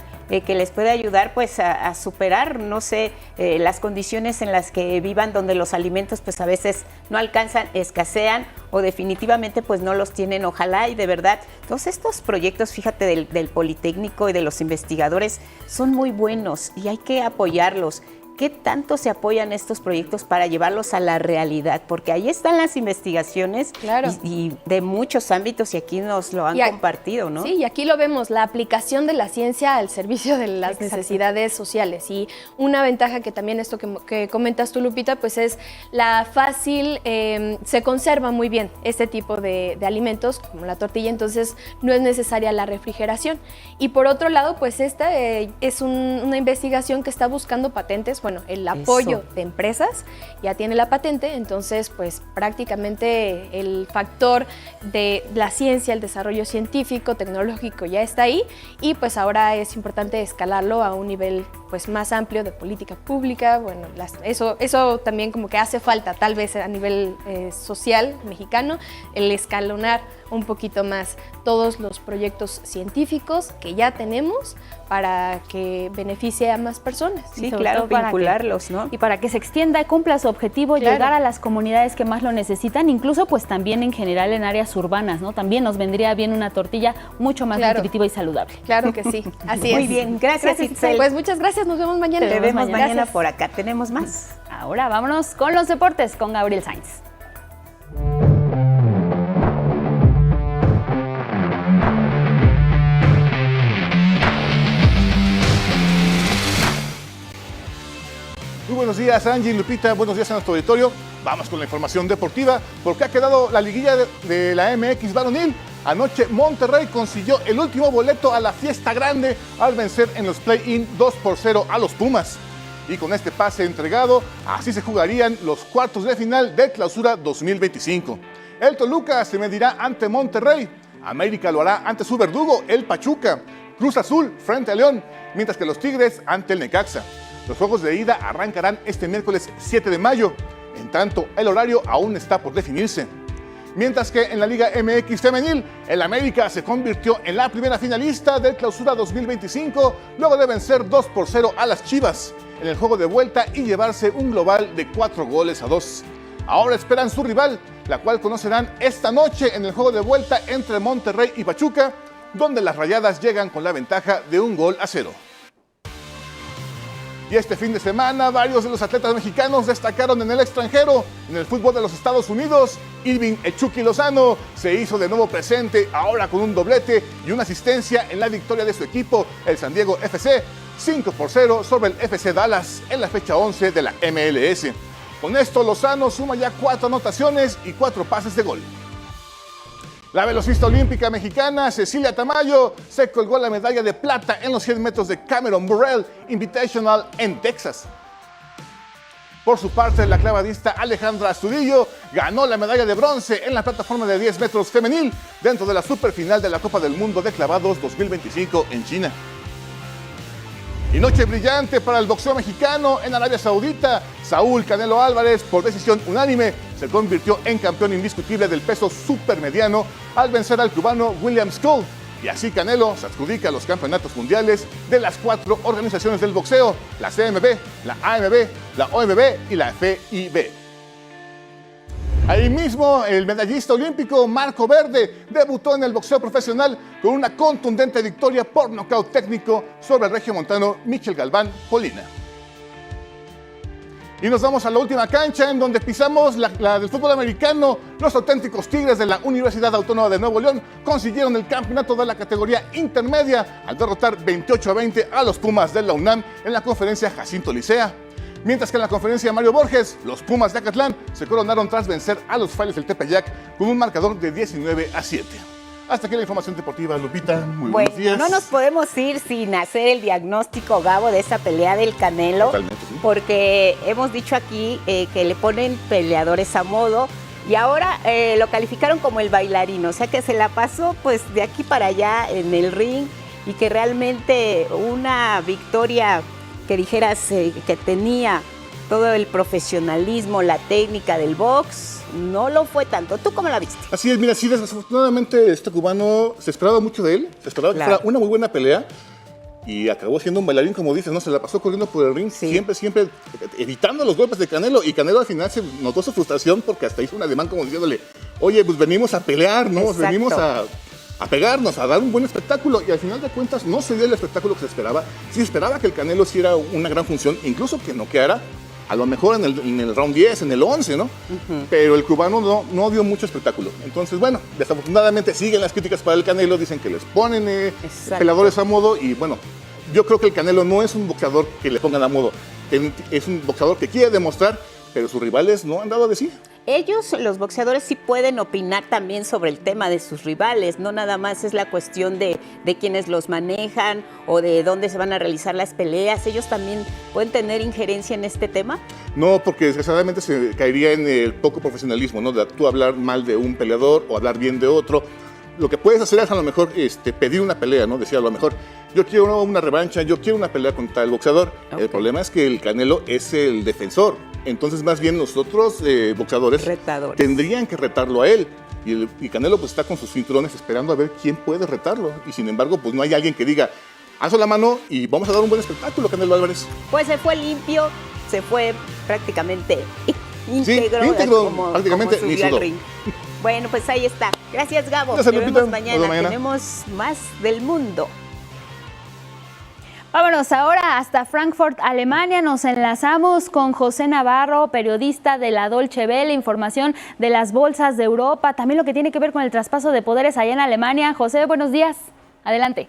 que les puede ayudar pues a superar, no sé, las condiciones en las que vivan, donde los alimentos pues a veces no alcanzan, escasean o definitivamente pues no los tienen, ojalá, y de verdad, todos estos proyectos, fíjate, del Politécnico y de los investigadores son muy buenos y hay que apoyarlos. ¿Qué tanto se apoyan estos proyectos para llevarlos a la realidad? Porque ahí están las investigaciones, claro, y de muchos ámbitos, y aquí nos lo han compartido, ¿no? Sí, y aquí lo vemos, la aplicación de la ciencia al servicio de las necesidades sociales. Y una ventaja que también esto que comentas tú, Lupita, pues es la fácil, se conserva muy bien este tipo de alimentos, como la tortilla, entonces no es necesaria la refrigeración. Y por otro lado, pues esta es una investigación que está buscando patentes. Bueno, el apoyo de empresas ya tiene la patente, entonces pues prácticamente el factor de la ciencia, el desarrollo científico, tecnológico ya está ahí, y pues ahora es importante escalarlo a un nivel pues más amplio de política pública. Bueno, eso también como que hace falta tal vez a nivel social mexicano, el escalonar un poquito más todos los proyectos científicos que ya tenemos para que beneficie a más personas. Sí, claro, vincularlos, ¿no? Y para que se extienda, cumpla su objetivo, claro, llegar a las comunidades que más lo necesitan, incluso pues también en general en áreas urbanas, ¿no? También nos vendría bien una tortilla mucho más nutritiva y saludable. Claro que sí, así es. Muy bien, gracias Itzel. Pues muchas gracias, nos vemos mañana. Te vemos mañana por acá, tenemos más. Ahora vámonos con los deportes con Gabriel Sainz. Muy buenos días, Angie, Lupita, buenos días a nuestro auditorio. Vamos con la información deportiva, porque ha quedado la liguilla de la MX varonil. Anoche Monterrey consiguió el último boleto a la fiesta grande al vencer en los play-in 2-0 a los Pumas. Y con este pase entregado, así se jugarían los cuartos de final de Clausura 2025. El Toluca se medirá ante Monterrey, América lo hará ante su verdugo, el Pachuca, Cruz Azul frente a León, mientras que los Tigres ante el Necaxa. Los juegos de ida arrancarán este miércoles 7 de mayo. En tanto, el horario aún está por definirse. Mientras que en la Liga MX femenil, el América se convirtió en la primera finalista del Clausura 2025, luego de vencer 2-0 a las Chivas en el juego de vuelta y llevarse un global de 4-2. Ahora esperan su rival, la cual conocerán esta noche en el juego de vuelta entre Monterrey y Pachuca, donde las Rayadas llegan con la ventaja de 1-0. Y este fin de semana, varios de los atletas mexicanos destacaron en el extranjero. En el fútbol de los Estados Unidos, Irving "El Chucky" Lozano se hizo de nuevo presente, ahora con un doblete y una asistencia en la victoria de su equipo, el San Diego FC, 5-0 sobre el FC Dallas en la fecha 11 de la MLS. Con esto, Lozano suma ya 4 anotaciones y 4 pases de gol. La velocista olímpica mexicana Cecilia Tamayo se colgó la medalla de plata en los 100 metros de Cameron Burrell Invitational en Texas. Por su parte, la clavadista Alejandra Astudillo ganó la medalla de bronce en la plataforma de 10 metros femenil dentro de la superfinal de la Copa del Mundo de Clavados 2025 en China. Y noche brillante para el boxeo mexicano en Arabia Saudita. Saúl Canelo Álvarez, por decisión unánime, se convirtió en campeón indiscutible del peso supermediano al vencer al cubano William Skull. Y así Canelo se adjudica los campeonatos mundiales de las 4 organizaciones del boxeo: la CMB, la AMB, la OMB y la FIB. Ahí mismo, el medallista olímpico Marco Verde debutó en el boxeo profesional con una contundente victoria por nocaut técnico sobre el regiomontano Michel Galván Polina. Y nos vamos a la última cancha, en donde pisamos la del fútbol americano. Los auténticos Tigres de la Universidad Autónoma de Nuevo León consiguieron el campeonato de la categoría intermedia al derrotar 28-20 a los Pumas de la UNAM en la conferencia Jacinto Licea. Mientras que en la conferencia Mario Borges, los Pumas de Acatlán se coronaron tras vencer a los Frailes del Tepeyac con un marcador de 19-7. Hasta aquí la información deportiva, Lupita. Muy buenos días. No nos podemos ir sin hacer el diagnóstico, Gabo, de esa pelea del Canelo. Totalmente, sí. Porque hemos dicho aquí que le ponen peleadores a modo y ahora lo calificaron como el bailarín. O sea que se la pasó pues de aquí para allá en el ring y que realmente una victoria que dijeras que tenía todo el profesionalismo, la técnica del box, no lo fue tanto. ¿Tú cómo la viste? Así es, mira, sí, desafortunadamente este cubano se esperaba mucho de él, se esperaba que fuera una muy buena pelea y acabó siendo un bailarín, como dices, ¿no? Se la pasó corriendo por el ring, siempre evitando los golpes de Canelo, y Canelo al final se notó su frustración porque hasta hizo un ademán como diciéndole, oye, pues venimos a pelear, ¿no? Exacto. Venimos a pegarnos, a dar un buen espectáculo, y al final de cuentas no se dio el espectáculo que se esperaba. Sí esperaba que el Canelo hiciera una gran función, incluso que noqueara, a lo mejor en el round 10, en el 11, ¿no? Pero el cubano no dio mucho espectáculo. Entonces, bueno, desafortunadamente siguen las críticas para el Canelo, dicen que les ponen peleadores a modo, y bueno, yo creo que el Canelo no es un boxeador que le pongan a modo, es un boxeador que quiere demostrar, pero sus rivales no han dado de sí. Ellos, los boxeadores, sí pueden opinar también sobre el tema de sus rivales, no nada más es la cuestión de quienes los manejan o de dónde se van a realizar las peleas. ¿Ellos también pueden tener injerencia en este tema? No, porque desgraciadamente se caería en el poco profesionalismo, ¿no? De tú hablar mal de un peleador o hablar bien de otro. Lo que puedes hacer es a lo mejor pedir una pelea, ¿no? Decir a lo mejor, yo quiero una revancha, yo quiero una pelea contra el boxeador. Okay. El problema es que el Canelo es el defensor. Entonces, más bien, los otros boxeadores tendrían que retarlo a él. Y Canelo pues está con sus cinturones esperando a ver quién puede retarlo. Y sin embargo, pues no hay alguien que diga, alzo la mano y vamos a dar un buen espectáculo, Canelo Álvarez. Pues se fue limpio, se fue prácticamente íntegro, prácticamente como subió al ring. Bueno, pues ahí está. Gracias, Gabo. Gracias, Nos Lupita. vemos mañana. Tenemos más del mundo. Vámonos ahora hasta Frankfurt, Alemania. Nos enlazamos con José Navarro, periodista de la Deutsche Welle, información de las bolsas de Europa, también lo que tiene que ver con el traspaso de poderes allá en Alemania. José, buenos días. Adelante.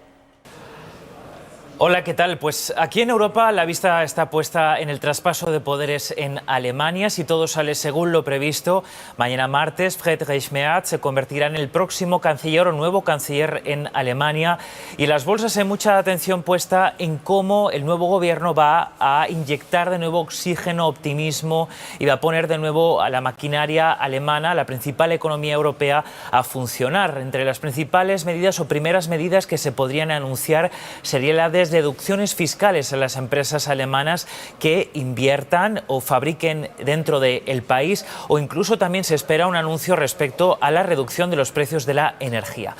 Hola, ¿qué tal? Pues aquí en Europa la vista está puesta en el traspaso de poderes en Alemania. Si todo sale según lo previsto, mañana martes Friedrich Merz se convertirá en el próximo canciller o nuevo canciller en Alemania. Y las bolsas hay mucha atención puesta en cómo el nuevo gobierno va a inyectar de nuevo oxígeno, optimismo y va a poner de nuevo a la maquinaria alemana, la principal economía europea, a funcionar. Entre las principales medidas o primeras medidas que se podrían anunciar sería la de deducciones fiscales a las empresas alemanas que inviertan o fabriquen dentro del país, o incluso también se espera un anuncio respecto a la reducción de los precios de la energía.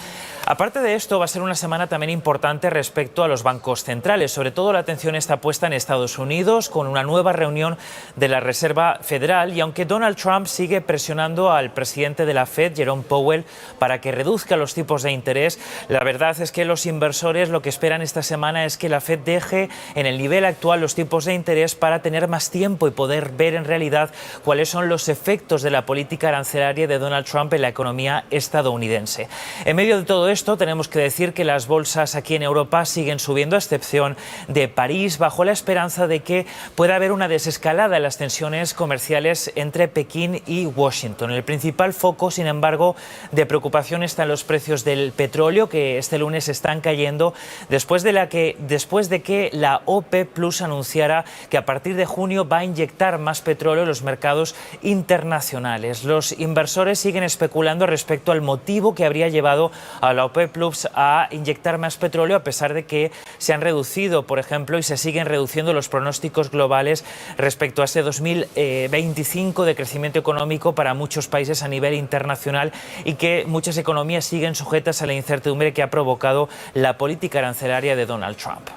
Aparte de esto, va a ser una semana también importante respecto a los bancos centrales. Sobre todo la atención está puesta en Estados Unidos con una nueva reunión de la Reserva Federal y aunque Donald Trump sigue presionando al presidente de la Fed, Jerome Powell, para que reduzca los tipos de interés, la verdad es que los inversores lo que esperan esta semana es que la Fed deje en el nivel actual los tipos de interés para tener más tiempo y poder ver en realidad cuáles son los efectos de la política arancelaria de Donald Trump en la economía estadounidense. En medio de todo esto, tenemos que decir que las bolsas aquí en Europa siguen subiendo, a excepción de París, bajo la esperanza de que pueda haber una desescalada en las tensiones comerciales entre Pekín y Washington. El principal foco, sin embargo, de preocupación está en los precios del petróleo, que este lunes están cayendo después de que la OPEP Plus anunciara que a partir de junio va a inyectar más petróleo en los mercados internacionales. Los inversores siguen especulando respecto al motivo que habría llevado a la OPEP Plus a inyectar más petróleo, a pesar de que se han reducido, por ejemplo, y se siguen reduciendo los pronósticos globales respecto a ese 2025 de crecimiento económico para muchos países a nivel internacional y que muchas economías siguen sujetas a la incertidumbre que ha provocado la política arancelaria de Donald Trump.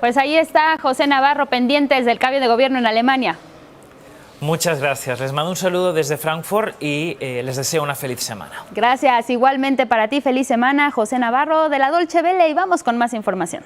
Pues ahí está José Navarro, pendientes del cambio de gobierno en Alemania. Muchas gracias. Les mando un saludo desde Frankfurt y les deseo una feliz semana. Gracias. Igualmente para ti, feliz semana, José Navarro de la Deutsche Welle, y vamos con más información.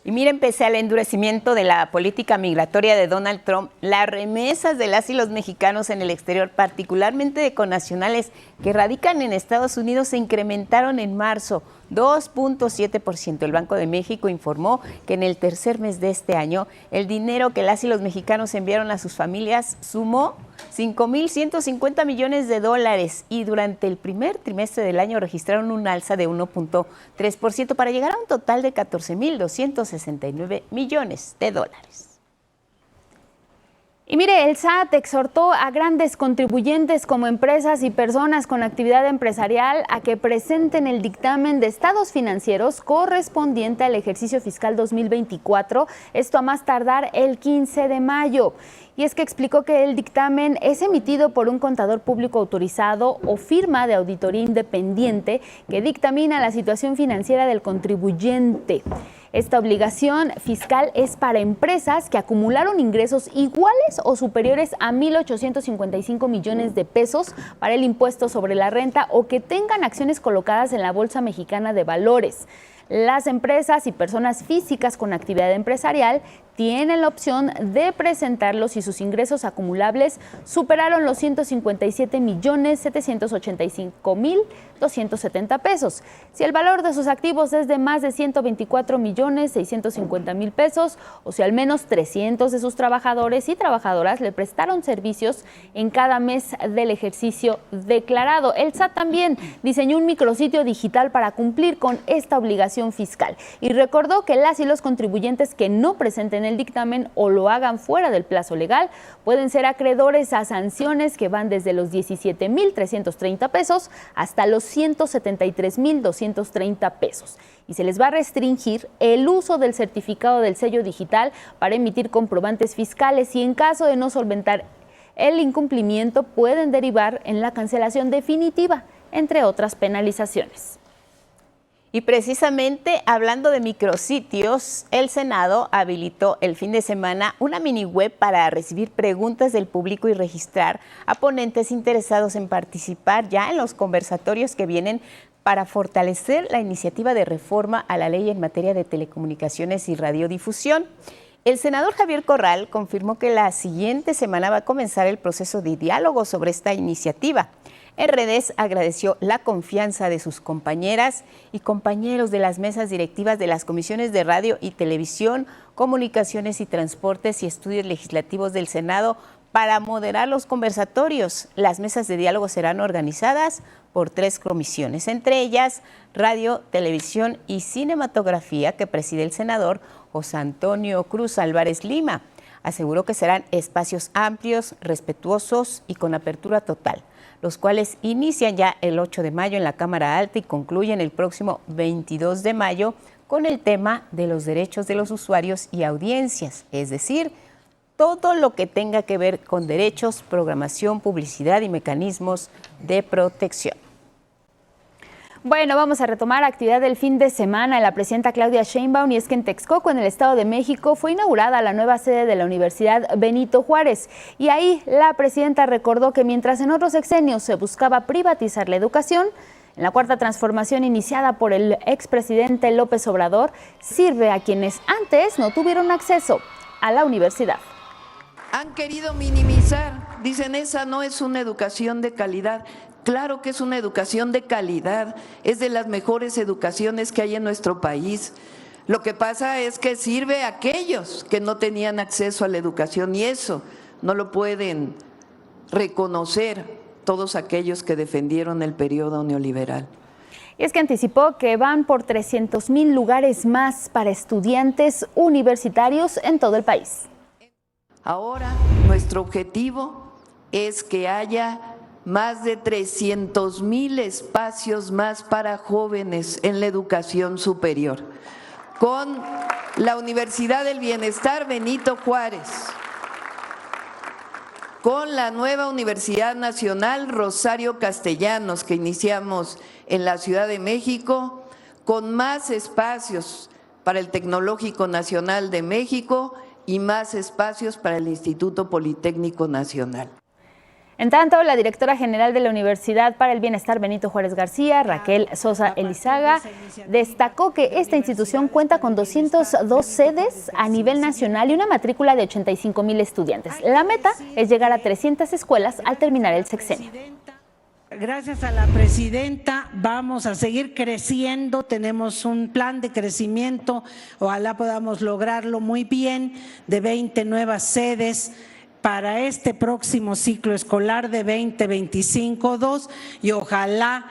Y miren, pese al endurecimiento de la política migratoria de Donald Trump, las remesas de las y los mexicanos en el exterior, particularmente de connacionales que radican en Estados Unidos, se incrementaron en marzo 2.7%. El Banco de México informó que en el tercer mes de este año, el dinero que las y los mexicanos enviaron a sus familias sumó 5.150 millones de dólares y durante el primer trimestre del año registraron un alza de 1.3% para llegar a un total de 14.269 millones de dólares. Y mire, el SAT exhortó a grandes contribuyentes como empresas y personas con actividad empresarial a que presenten el dictamen de estados financieros correspondiente al ejercicio fiscal 2024, esto a más tardar el 15 de mayo. Y es que explicó que el dictamen es emitido por un contador público autorizado o firma de auditoría independiente que dictamina la situación financiera del contribuyente. Esta obligación fiscal es para empresas que acumularon ingresos iguales o superiores a 1.855 millones de pesos para el impuesto sobre la renta o que tengan acciones colocadas en la Bolsa Mexicana de Valores. Las empresas y personas físicas con actividad empresarial tienen la opción de presentarlos si sus ingresos acumulables superaron los 157.785.270 pesos. Si el valor de sus activos es de más de 124.650.000 pesos o si al menos 300 de sus trabajadores y trabajadoras le prestaron servicios en cada mes del ejercicio declarado. El SAT también diseñó un micrositio digital para cumplir con esta obligación fiscal y recordó que las y los contribuyentes que no presenten el dictamen o lo hagan fuera del plazo legal pueden ser acreedores a sanciones que van desde los 17.330 pesos hasta los 173.230 pesos. Y se les va a restringir el uso del certificado del sello digital para emitir comprobantes fiscales y en caso de no solventar el incumplimiento pueden derivar en la cancelación definitiva, entre otras penalizaciones. Y precisamente hablando de micrositios, el Senado habilitó el fin de semana una mini web para recibir preguntas del público y registrar a ponentes interesados en participar ya en los conversatorios que vienen para fortalecer la iniciativa de reforma a la ley en materia de telecomunicaciones y radiodifusión. El senador Javier Corral confirmó que la siguiente semana va a comenzar el proceso de diálogo sobre esta iniciativa. En redes agradeció la confianza de sus compañeras y compañeros de las mesas directivas de las comisiones de radio y televisión, comunicaciones y transportes y estudios legislativos del Senado para moderar los conversatorios. Las mesas de diálogo serán organizadas por 3 comisiones, entre ellas radio, televisión y cinematografía, que preside el senador José Antonio Cruz Álvarez Lima. Aseguró que serán espacios amplios, respetuosos y con apertura total, los cuales inician ya el 8 de mayo en la Cámara Alta y concluyen el próximo 22 de mayo con el tema de los derechos de los usuarios y audiencias, es decir, todo lo que tenga que ver con derechos, programación, publicidad y mecanismos de protección. Bueno, vamos a retomar actividad del fin de semana. La presidenta Claudia Sheinbaum, y es que en Texcoco, en el Estado de México, fue inaugurada la nueva sede de la Universidad Benito Juárez. Y ahí la presidenta recordó que mientras en otros sexenios se buscaba privatizar la educación, en la cuarta transformación iniciada por el expresidente López Obrador, sirve a quienes antes no tuvieron acceso a la universidad. Han querido minimizar, dicen esa no es una educación de calidad. Claro que es una educación de calidad, es de las mejores educaciones que hay en nuestro país. Lo que pasa es que sirve a aquellos que no tenían acceso a la educación y eso no lo pueden reconocer todos aquellos que defendieron el periodo neoliberal. Y es que anticipó que van por 300,000 lugares más para estudiantes universitarios en todo el país. Ahora nuestro objetivo es que haya más de 300,000 espacios más para jóvenes en la educación superior, con la Universidad del Bienestar Benito Juárez, con la nueva Universidad Nacional Rosario Castellanos que iniciamos en la Ciudad de México, con más espacios para el Tecnológico Nacional de México y más espacios para el Instituto Politécnico Nacional. En tanto, la directora general de la Universidad para el Bienestar Benito Juárez García, Raquel Sosa Elizaga, destacó que esta institución cuenta con 202 sedes a nivel nacional y una matrícula de 85,000 estudiantes. La meta es llegar a 300 escuelas al terminar el sexenio. Gracias a la presidenta vamos a seguir creciendo, tenemos un plan de crecimiento, ojalá podamos lograrlo muy bien, de 20 nuevas sedes para este próximo ciclo escolar de 2025-2 y ojalá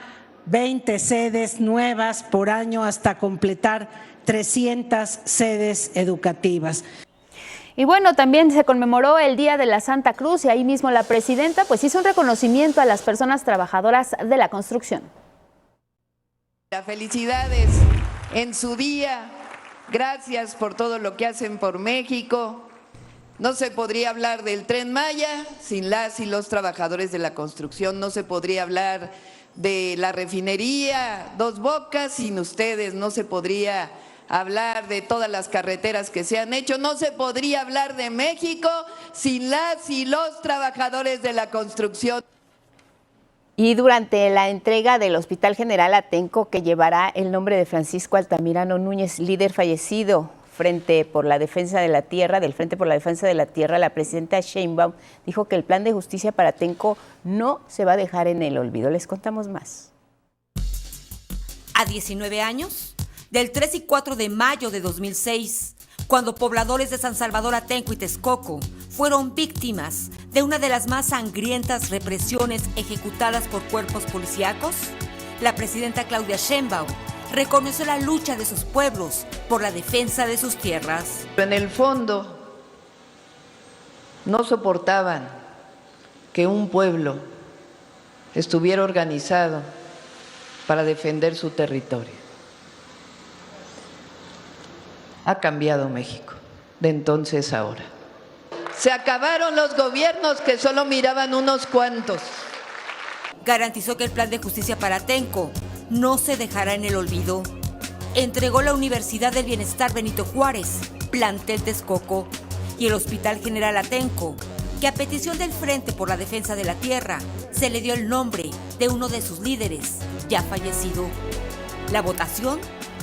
20 sedes nuevas por año hasta completar 300 sedes educativas. Y bueno, también se conmemoró el Día de la Santa Cruz y ahí mismo la presidenta pues hizo un reconocimiento a las personas trabajadoras de la construcción. Felicidades en su día, gracias por todo lo que hacen por México. No se podría hablar del Tren Maya sin las y los trabajadores de la construcción, no se podría hablar de la refinería Dos Bocas sin ustedes, no se podría hablar de todas las carreteras que se han hecho, no se podría hablar de México sin las y los trabajadores de la construcción. Y durante la entrega del Hospital General Atenco, que llevará el nombre de Francisco Altamirano Núñez, líder fallecido del Frente por la Defensa de la Tierra, la presidenta Sheinbaum dijo que el plan de justicia para Atenco no se va a dejar en el olvido. Les contamos más. A 19 años, del 3 y 4 de mayo de 2006, cuando pobladores de San Salvador Atenco y Texcoco fueron víctimas de una de las más sangrientas represiones ejecutadas por cuerpos policíacos, la presidenta Claudia Sheinbaum reconoció la lucha de sus pueblos por la defensa de sus tierras. En el fondo, no soportaban que un pueblo estuviera organizado para defender su territorio. Ha cambiado México de entonces a ahora. Se acabaron los gobiernos que solo miraban unos cuantos. Garantizó que el plan de justicia para Atenco no se dejará en el olvido. Entregó la Universidad del Bienestar Benito Juárez, plantel Texcoco, y el Hospital General Atenco, que a petición del Frente por la Defensa de la Tierra se le dio el nombre de uno de sus líderes, ya fallecido. La votación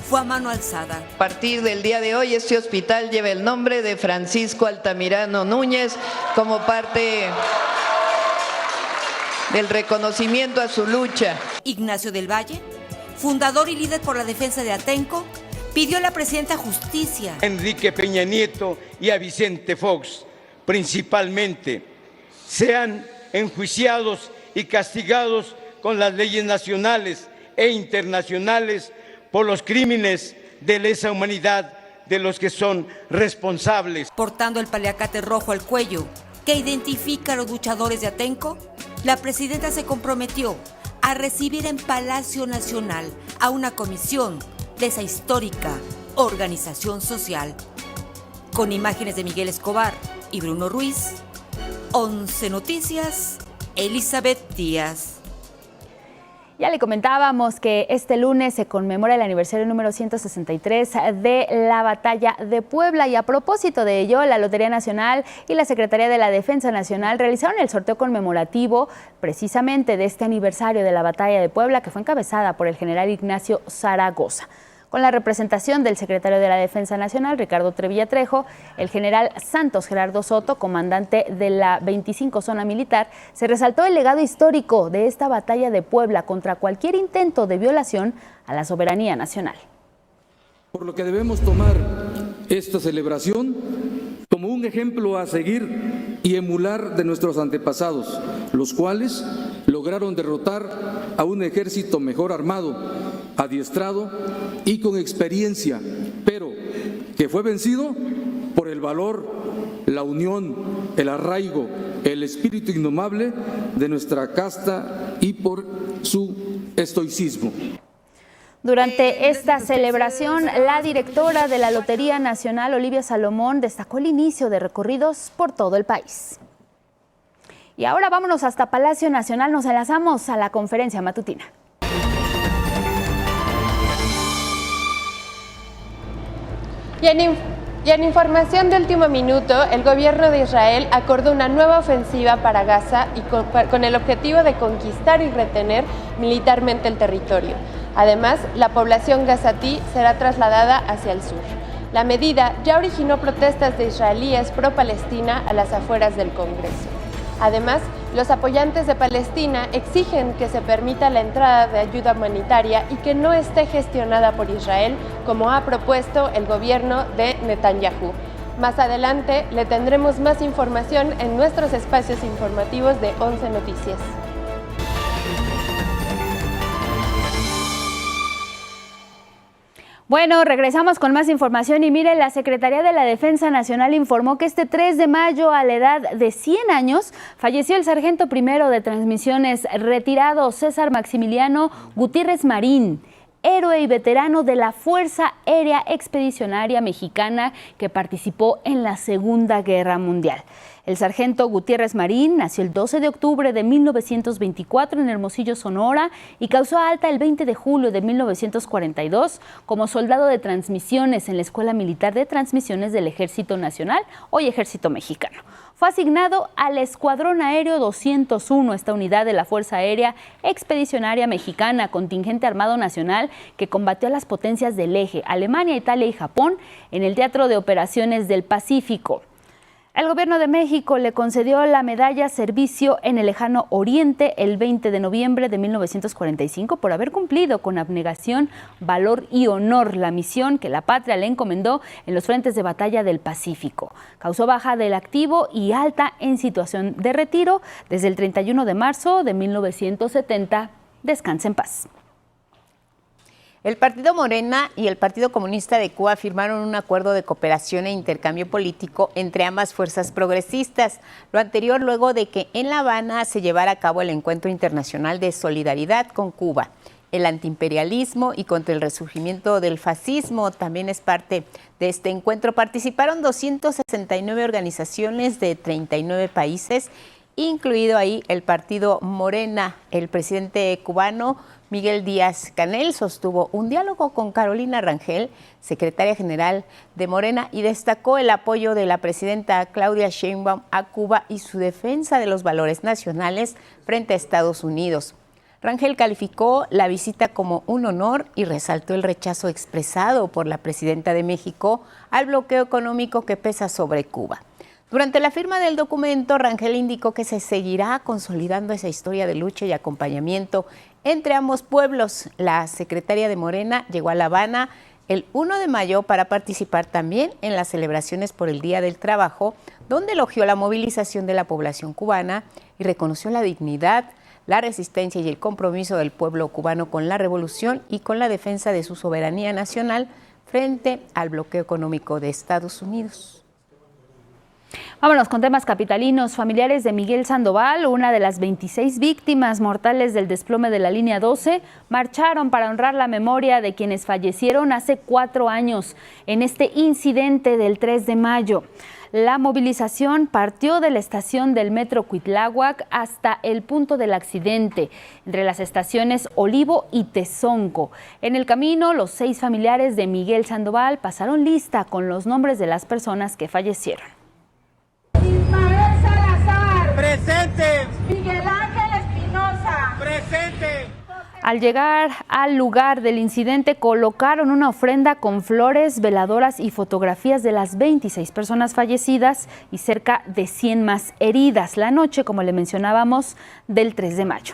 fue a mano alzada. A partir del día de hoy, este hospital lleva el nombre de Francisco Altamirano Núñez como parte del reconocimiento a su lucha. Ignacio del Valle, fundador y líder por la defensa de Atenco, pidió a la presidenta justicia. Enrique Peña Nieto y a Vicente Fox, principalmente, sean enjuiciados y castigados con las leyes nacionales e internacionales por los crímenes de lesa humanidad de los que son responsables. Portando el paliacate rojo al cuello, que identifica a los luchadores de Atenco, la presidenta se comprometió a recibir en Palacio Nacional a una comisión de esa histórica organización social. Con imágenes de Miguel Escobar y Bruno Ruiz, 11 Noticias, Elizabeth Díaz. Ya le comentábamos que este lunes se conmemora el aniversario número 163 de la Batalla de Puebla y a propósito de ello, la Lotería Nacional y la Secretaría de la Defensa Nacional realizaron el sorteo conmemorativo precisamente de este aniversario de la Batalla de Puebla, que fue encabezada por el general Ignacio Zaragoza. Con la representación del secretario de la Defensa Nacional, Ricardo Trevilla Trejo, el general Santos Gerardo Soto, comandante de la 25 Zona Militar, se resaltó el legado histórico de esta batalla de Puebla contra cualquier intento de violación a la soberanía nacional. Por lo que debemos tomar esta celebración como un ejemplo a seguir y emular de nuestros antepasados, los cuales lograron derrotar a un ejército mejor armado, adiestrado y con experiencia, pero que fue vencido por el valor, la unión, el arraigo, el espíritu indomable de nuestra casta y por su estoicismo. Durante esta celebración, la directora de la Lotería Nacional, Olivia Salomón, destacó el inicio de recorridos por todo el país. Y ahora vámonos hasta Palacio Nacional, nos enlazamos a la conferencia matutina. Y en información de último minuto, el gobierno de Israel acordó una nueva ofensiva para Gaza y con el objetivo de conquistar y retener militarmente el territorio. Además, la población gazatí será trasladada hacia el sur. La medida ya originó protestas de israelíes pro-Palestina a las afueras del Congreso. Además, los apoyantes de Palestina exigen que se permita la entrada de ayuda humanitaria y que no esté gestionada por Israel, como ha propuesto el gobierno de Netanyahu. Más adelante le tendremos más información en nuestros espacios informativos de 11 Noticias. Bueno, regresamos con más información y mire, la Secretaría de la Defensa Nacional informó que este 3 de mayo, a la edad de 100 años, falleció el sargento primero de transmisiones retirado César Maximiliano Gutiérrez Marín, héroe y veterano de la Fuerza Aérea Expedicionaria Mexicana que participó en la Segunda Guerra Mundial. El sargento Gutiérrez Marín nació el 12 de octubre de 1924 en Hermosillo, Sonora, y causó alta el 20 de julio de 1942 como soldado de transmisiones en la Escuela Militar de Transmisiones del Ejército Nacional, hoy Ejército Mexicano. Fue asignado al Escuadrón Aéreo 201, esta unidad de la Fuerza Aérea Expedicionaria Mexicana, contingente armado nacional que combatió a las potencias del eje, Alemania, Italia y Japón, en el Teatro de Operaciones del Pacífico. El gobierno de México le concedió la medalla Servicio en el Lejano Oriente el 20 de noviembre de 1945 por haber cumplido con abnegación, valor y honor la misión que la patria le encomendó en los frentes de batalla del Pacífico. Causó baja del activo y alta en situación de retiro desde el 31 de marzo de 1970. Descanse en paz. El Partido Morena y el Partido Comunista de Cuba firmaron un acuerdo de cooperación e intercambio político entre ambas fuerzas progresistas. Lo anterior luego de que en La Habana se llevara a cabo el Encuentro Internacional de Solidaridad con Cuba. El antiimperialismo y contra el resurgimiento del fascismo también es parte de este encuentro. Participaron 269 organizaciones de 39 países, incluido ahí el Partido Morena. El presidente cubano Miguel Díaz-Canel sostuvo un diálogo con Carolina Rangel, secretaria general de Morena, y destacó el apoyo de la presidenta Claudia Sheinbaum a Cuba y su defensa de los valores nacionales frente a Estados Unidos. Rangel calificó la visita como un honor y resaltó el rechazo expresado por la presidenta de México al bloqueo económico que pesa sobre Cuba. Durante la firma del documento, Rangel indicó que se seguirá consolidando esa historia de lucha y acompañamiento entre ambos pueblos. La secretaria de Morena llegó a La Habana el 1 de mayo para participar también en las celebraciones por el Día del Trabajo, donde elogió la movilización de la población cubana y reconoció la dignidad, la resistencia y el compromiso del pueblo cubano con la revolución y con la defensa de su soberanía nacional frente al bloqueo económico de Estados Unidos. Vámonos con temas capitalinos. Familiares de Miguel Sandoval, una de las 26 víctimas mortales del desplome de la línea 12, marcharon para honrar la memoria de quienes fallecieron hace 4 años en este incidente del 3 de mayo. La movilización partió de la estación del metro Cuitláhuac hasta el punto del accidente, entre las estaciones Olivo y Tezonco. En el camino, los 6 familiares de Miguel Sandoval pasaron lista con los nombres de las personas que fallecieron. Ismael Salazar. Presente. Miguel Ángel Espinosa. Presente. Al llegar al lugar del incidente, colocaron una ofrenda con flores, veladoras y fotografías de las 26 personas fallecidas y cerca de 100 más heridas, la noche, como le mencionábamos, del 3 de mayo.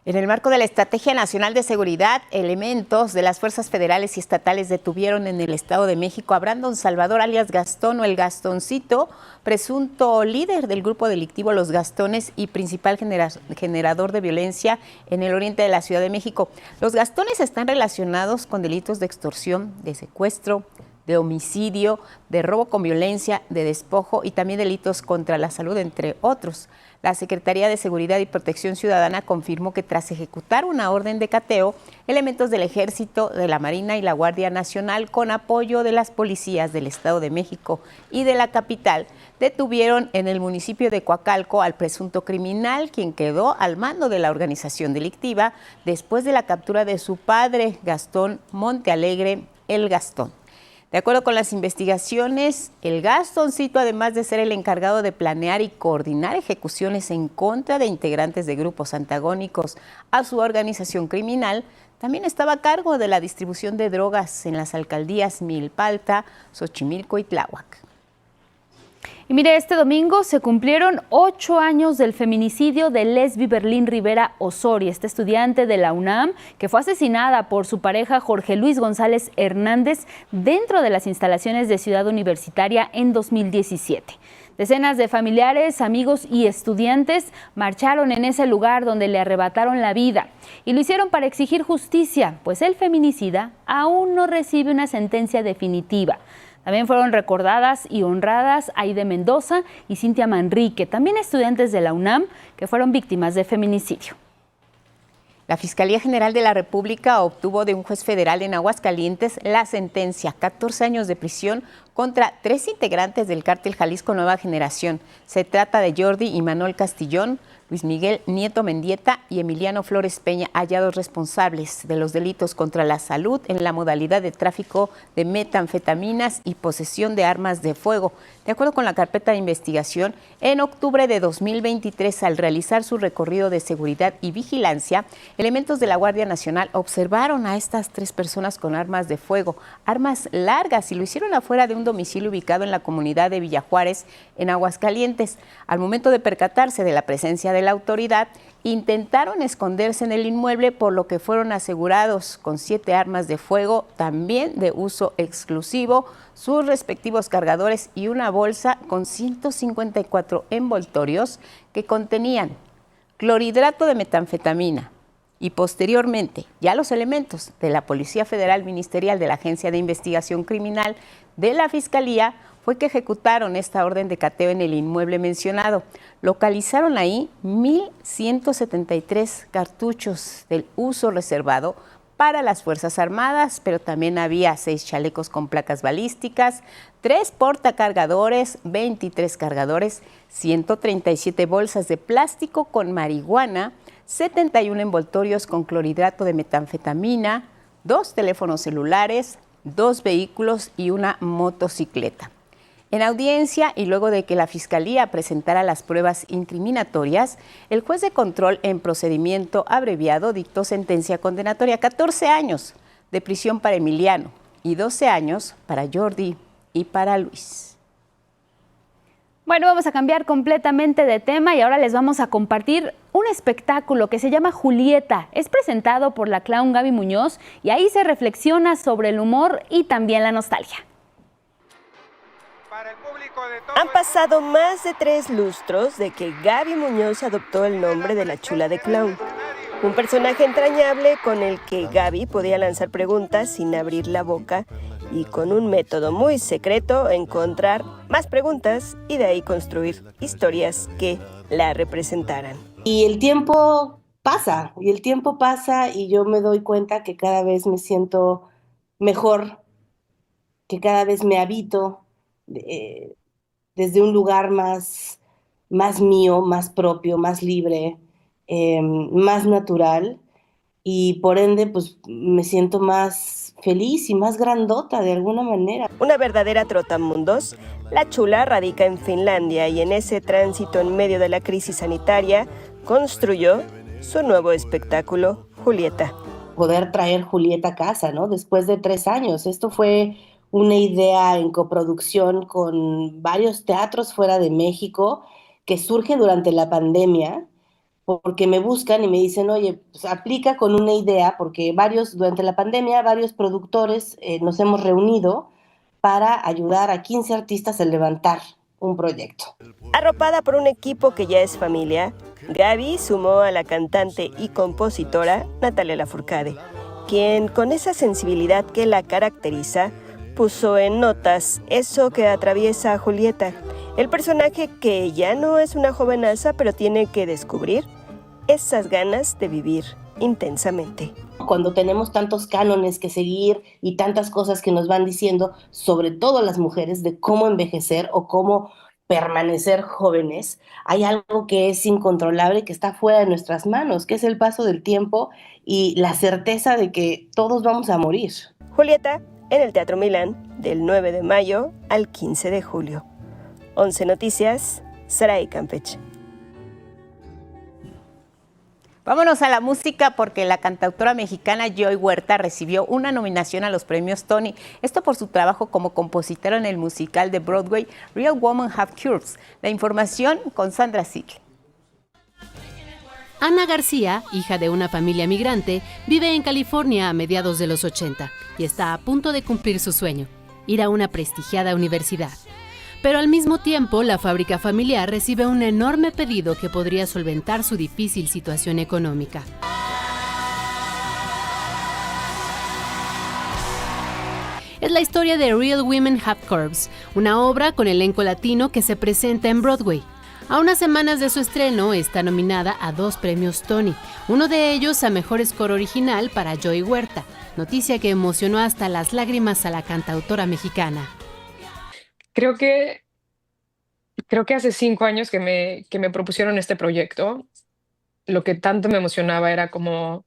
En el marco de la Estrategia Nacional de Seguridad, elementos de las fuerzas federales y estatales detuvieron en el Estado de México a Brandon Salvador, alias Gastón o el Gastoncito, presunto líder del grupo delictivo Los Gastones y principal generador de violencia en el oriente de la Ciudad de México. Los Gastones están relacionados con delitos de extorsión, de secuestro, de homicidio, de robo con violencia, de despojo y también delitos contra la salud, entre otros. La Secretaría de Seguridad y Protección Ciudadana confirmó que tras ejecutar una orden de cateo, elementos del Ejército, de la Marina y la Guardia Nacional, con apoyo de las policías del Estado de México y de la capital, detuvieron en el municipio de Coacalco al presunto criminal, quien quedó al mando de la organización delictiva después de la captura de su padre, Gastón Montealegre, el Gastón. De acuerdo con las investigaciones, el Gastoncito, además de ser el encargado de planear y coordinar ejecuciones en contra de integrantes de grupos antagónicos a su organización criminal, también estaba a cargo de la distribución de drogas en las alcaldías Milpalta, Xochimilco y Tláhuac. Y mire, este domingo se cumplieron 8 años del feminicidio de Lesbi Berlín Rivera Osorio, esta estudiante de la UNAM que fue asesinada por su pareja Jorge Luis González Hernández dentro de las instalaciones de Ciudad Universitaria en 2017. Decenas de familiares, amigos y estudiantes marcharon en ese lugar donde le arrebataron la vida y lo hicieron para exigir justicia, pues el feminicida aún no recibe una sentencia definitiva. También fueron recordadas y honradas Aide Mendoza y Cintia Manrique, también estudiantes de la UNAM que fueron víctimas de feminicidio. La Fiscalía General de la República obtuvo de un juez federal en Aguascalientes la sentencia, 14 años de prisión contra 3 integrantes del cártel Jalisco Nueva Generación. Se trata de Jordi y Manuel Castillón, Luis Miguel Nieto Mendieta y Emiliano Flores Peña, hallados responsables de los delitos contra la salud en la modalidad de tráfico de metanfetaminas y posesión de armas de fuego. De acuerdo con la carpeta de investigación, en octubre de 2023, al realizar su recorrido de seguridad y vigilancia, elementos de la Guardia Nacional observaron a estas 3 personas con armas de fuego, armas largas, y lo hicieron afuera de un domicilio ubicado en la comunidad de Villa Juárez, en Aguascalientes. Al momento de percatarse de la presencia de la autoridad, intentaron esconderse en el inmueble, por lo que fueron asegurados con 7 armas de fuego, también de uso exclusivo, sus respectivos cargadores y una bolsa con 154 envoltorios que contenían clorhidrato de metanfetamina. Y posteriormente, ya los elementos de la Policía Federal Ministerial, de la Agencia de Investigación Criminal, de la Fiscalía, fue que ejecutaron esta orden de cateo en el inmueble mencionado. Localizaron ahí 1,173 cartuchos del uso reservado para las Fuerzas Armadas, pero también había 6 chalecos con placas balísticas, 3 portacargadores, 23 cargadores, 137 bolsas de plástico con marihuana, 71 envoltorios con clorhidrato de metanfetamina, 2 teléfonos celulares, 2 vehículos y una motocicleta. En audiencia, y luego de que la Fiscalía presentara las pruebas incriminatorias, el juez de control en procedimiento abreviado dictó sentencia condenatoria: 14 años de prisión para Emiliano y 12 años para Jordi y para Luis. Bueno, vamos a cambiar completamente de tema y ahora les vamos a compartir un espectáculo que se llama Julieta. Es presentado por la clown Gaby Muñoz y ahí se reflexiona sobre el humor y también la nostalgia. Han pasado más de 3 lustros de que Gaby Muñoz adoptó el nombre de la chula de clown. Un personaje entrañable con el que Gaby podía lanzar preguntas sin abrir la boca y con un método muy secreto encontrar más preguntas y de ahí construir historias que la representaran. Y el tiempo pasa y yo me doy cuenta que cada vez me siento mejor, que cada vez me habito desde un lugar más mío, más propio, más libre, más natural, y por ende pues me siento más feliz y más grandota de alguna manera. Una verdadera trotamundos, la chula radica en Finlandia y en ese tránsito en medio de la crisis sanitaria construyó su nuevo espectáculo, Julieta. Poder traer Julieta a casa, ¿no? Después de 3 años. Esto fue una idea en coproducción con varios teatros fuera de México que surge durante la pandemia, porque me buscan y me dicen, oye, pues aplica con una idea, porque durante la pandemia varios productores nos hemos reunido para ayudar a 15 artistas a levantar un proyecto. Arropada por un equipo que ya es familia, Gaby sumó a la cantante y compositora Natalia Lafourcade, quien con esa sensibilidad que la caracteriza, puso en notas eso que atraviesa a Julieta, el personaje que ya no es una jovenaza, pero tiene que descubrir esas ganas de vivir intensamente. Cuando tenemos tantos cánones que seguir y tantas cosas que nos van diciendo, sobre todo las mujeres, de cómo envejecer o cómo permanecer jóvenes, hay algo que es incontrolable, que está fuera de nuestras manos, que es el paso del tiempo y la certeza de que todos vamos a morir. Julieta, en el Teatro Milán, del 9 de mayo al 15 de julio. 11 Noticias, Saray Campeche. Vámonos a la música porque la cantautora mexicana Joy Huerta recibió una nominación a los premios Tony. Esto por su trabajo como compositora en el musical de Broadway Real Women Have Curves. La información con Sandra Sicle. Ana García, hija de una familia migrante, vive en California a mediados de los 80 y está a punto de cumplir su sueño, ir a una prestigiada universidad. Pero al mismo tiempo, la fábrica familiar recibe un enorme pedido que podría solventar su difícil situación económica. Es la historia de Real Women Have Curves, una obra con elenco latino que se presenta en Broadway. A unas semanas de su estreno, está nominada a 2 premios Tony, uno de ellos a Mejor Score Original para Joy Huerta, noticia que emocionó hasta las lágrimas a la cantautora mexicana. Creo que hace 5 años que me propusieron este proyecto, lo que tanto me emocionaba era como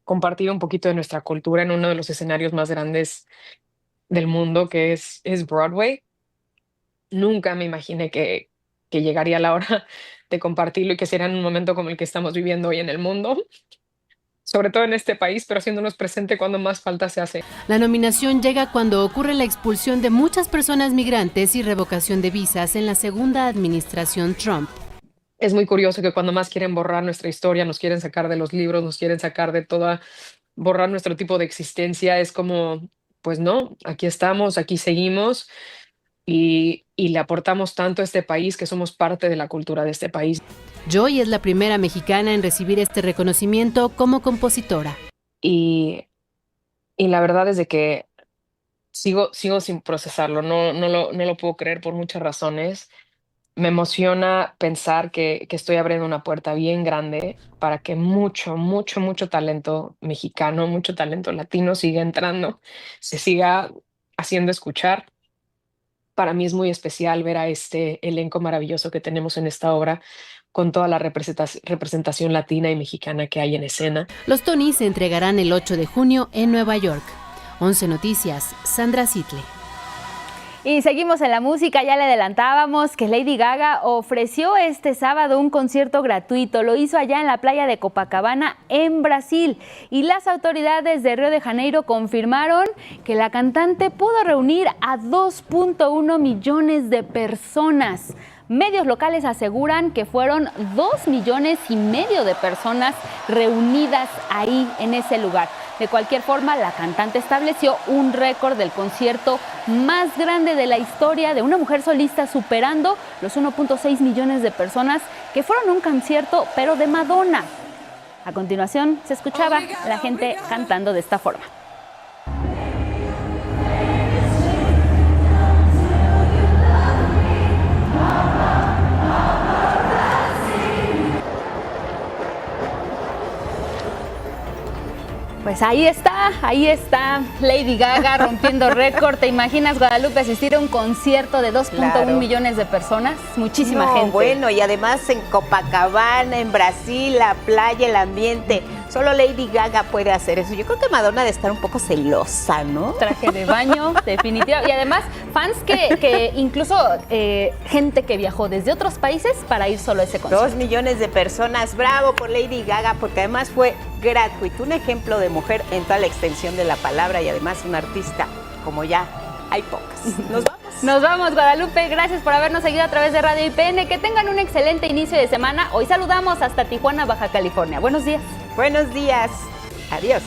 compartir un poquito de nuestra cultura en uno de los escenarios más grandes del mundo, que es Broadway. Nunca me imaginé que llegaría la hora de compartirlo y que sería en un momento como el que estamos viviendo hoy en el mundo, sobre todo en este país, pero haciéndonos presente cuando más falta se hace. La nominación llega cuando ocurre la expulsión de muchas personas migrantes y revocación de visas en la segunda administración Trump. Es muy curioso que cuando más quieren borrar nuestra historia, nos quieren sacar de los libros, nos quieren sacar de borrar nuestro tipo de existencia, es como, pues no, aquí estamos, aquí seguimos y le aportamos tanto a este país que somos parte de la cultura de este país. Joy es la primera mexicana en recibir este reconocimiento como compositora. Y la verdad es de que sigo sin procesarlo, no lo puedo creer por muchas razones. Me emociona pensar que estoy abriendo una puerta bien grande para que mucho talento mexicano, mucho talento latino siga entrando, se siga haciendo escuchar. Para mí es muy especial ver a este elenco maravilloso que tenemos en esta obra, con toda la representación latina y mexicana que hay en escena. Los Tony se entregarán el 8 de junio en Nueva York. 11 Noticias, Sandra Sitle. Y seguimos en la música, ya le adelantábamos que Lady Gaga ofreció este sábado un concierto gratuito. Lo hizo allá en la playa de Copacabana, en Brasil. Y las autoridades de Río de Janeiro confirmaron que la cantante pudo reunir a 2.1 millones de personas. Medios locales aseguran que fueron 2,5 millones de personas reunidas ahí en ese lugar. De cualquier forma, la cantante estableció un récord del concierto más grande de la historia de una mujer solista, superando los 1.6 millones de personas que fueron a un concierto, pero de Madonna. A continuación, se escuchaba a la gente cantando de esta forma. Pues ahí está Lady Gaga rompiendo récord. ¿Te imaginas, Guadalupe, asistir a un concierto de 2.1 millones de personas? Muchísima gente. Bueno, y además en Copacabana, en Brasil, la playa, el ambiente. Solo Lady Gaga puede hacer eso. Yo creo que Madonna debe estar un poco celosa, ¿no? Traje de baño, definitivamente. Y además, fans que incluso gente que viajó desde otros países para ir solo a ese concierto. 2 millones de personas. Bravo por Lady Gaga, porque además fue gratuito. Un ejemplo de mujer en toda la extensión de la palabra y además un artista como ya hay pocas. Nos vamos. Nos vamos, Guadalupe. Gracias por habernos seguido a través de Radio IPN. Que tengan un excelente inicio de semana. Hoy saludamos hasta Tijuana, Baja California. Buenos días. Buenos días. Adiós.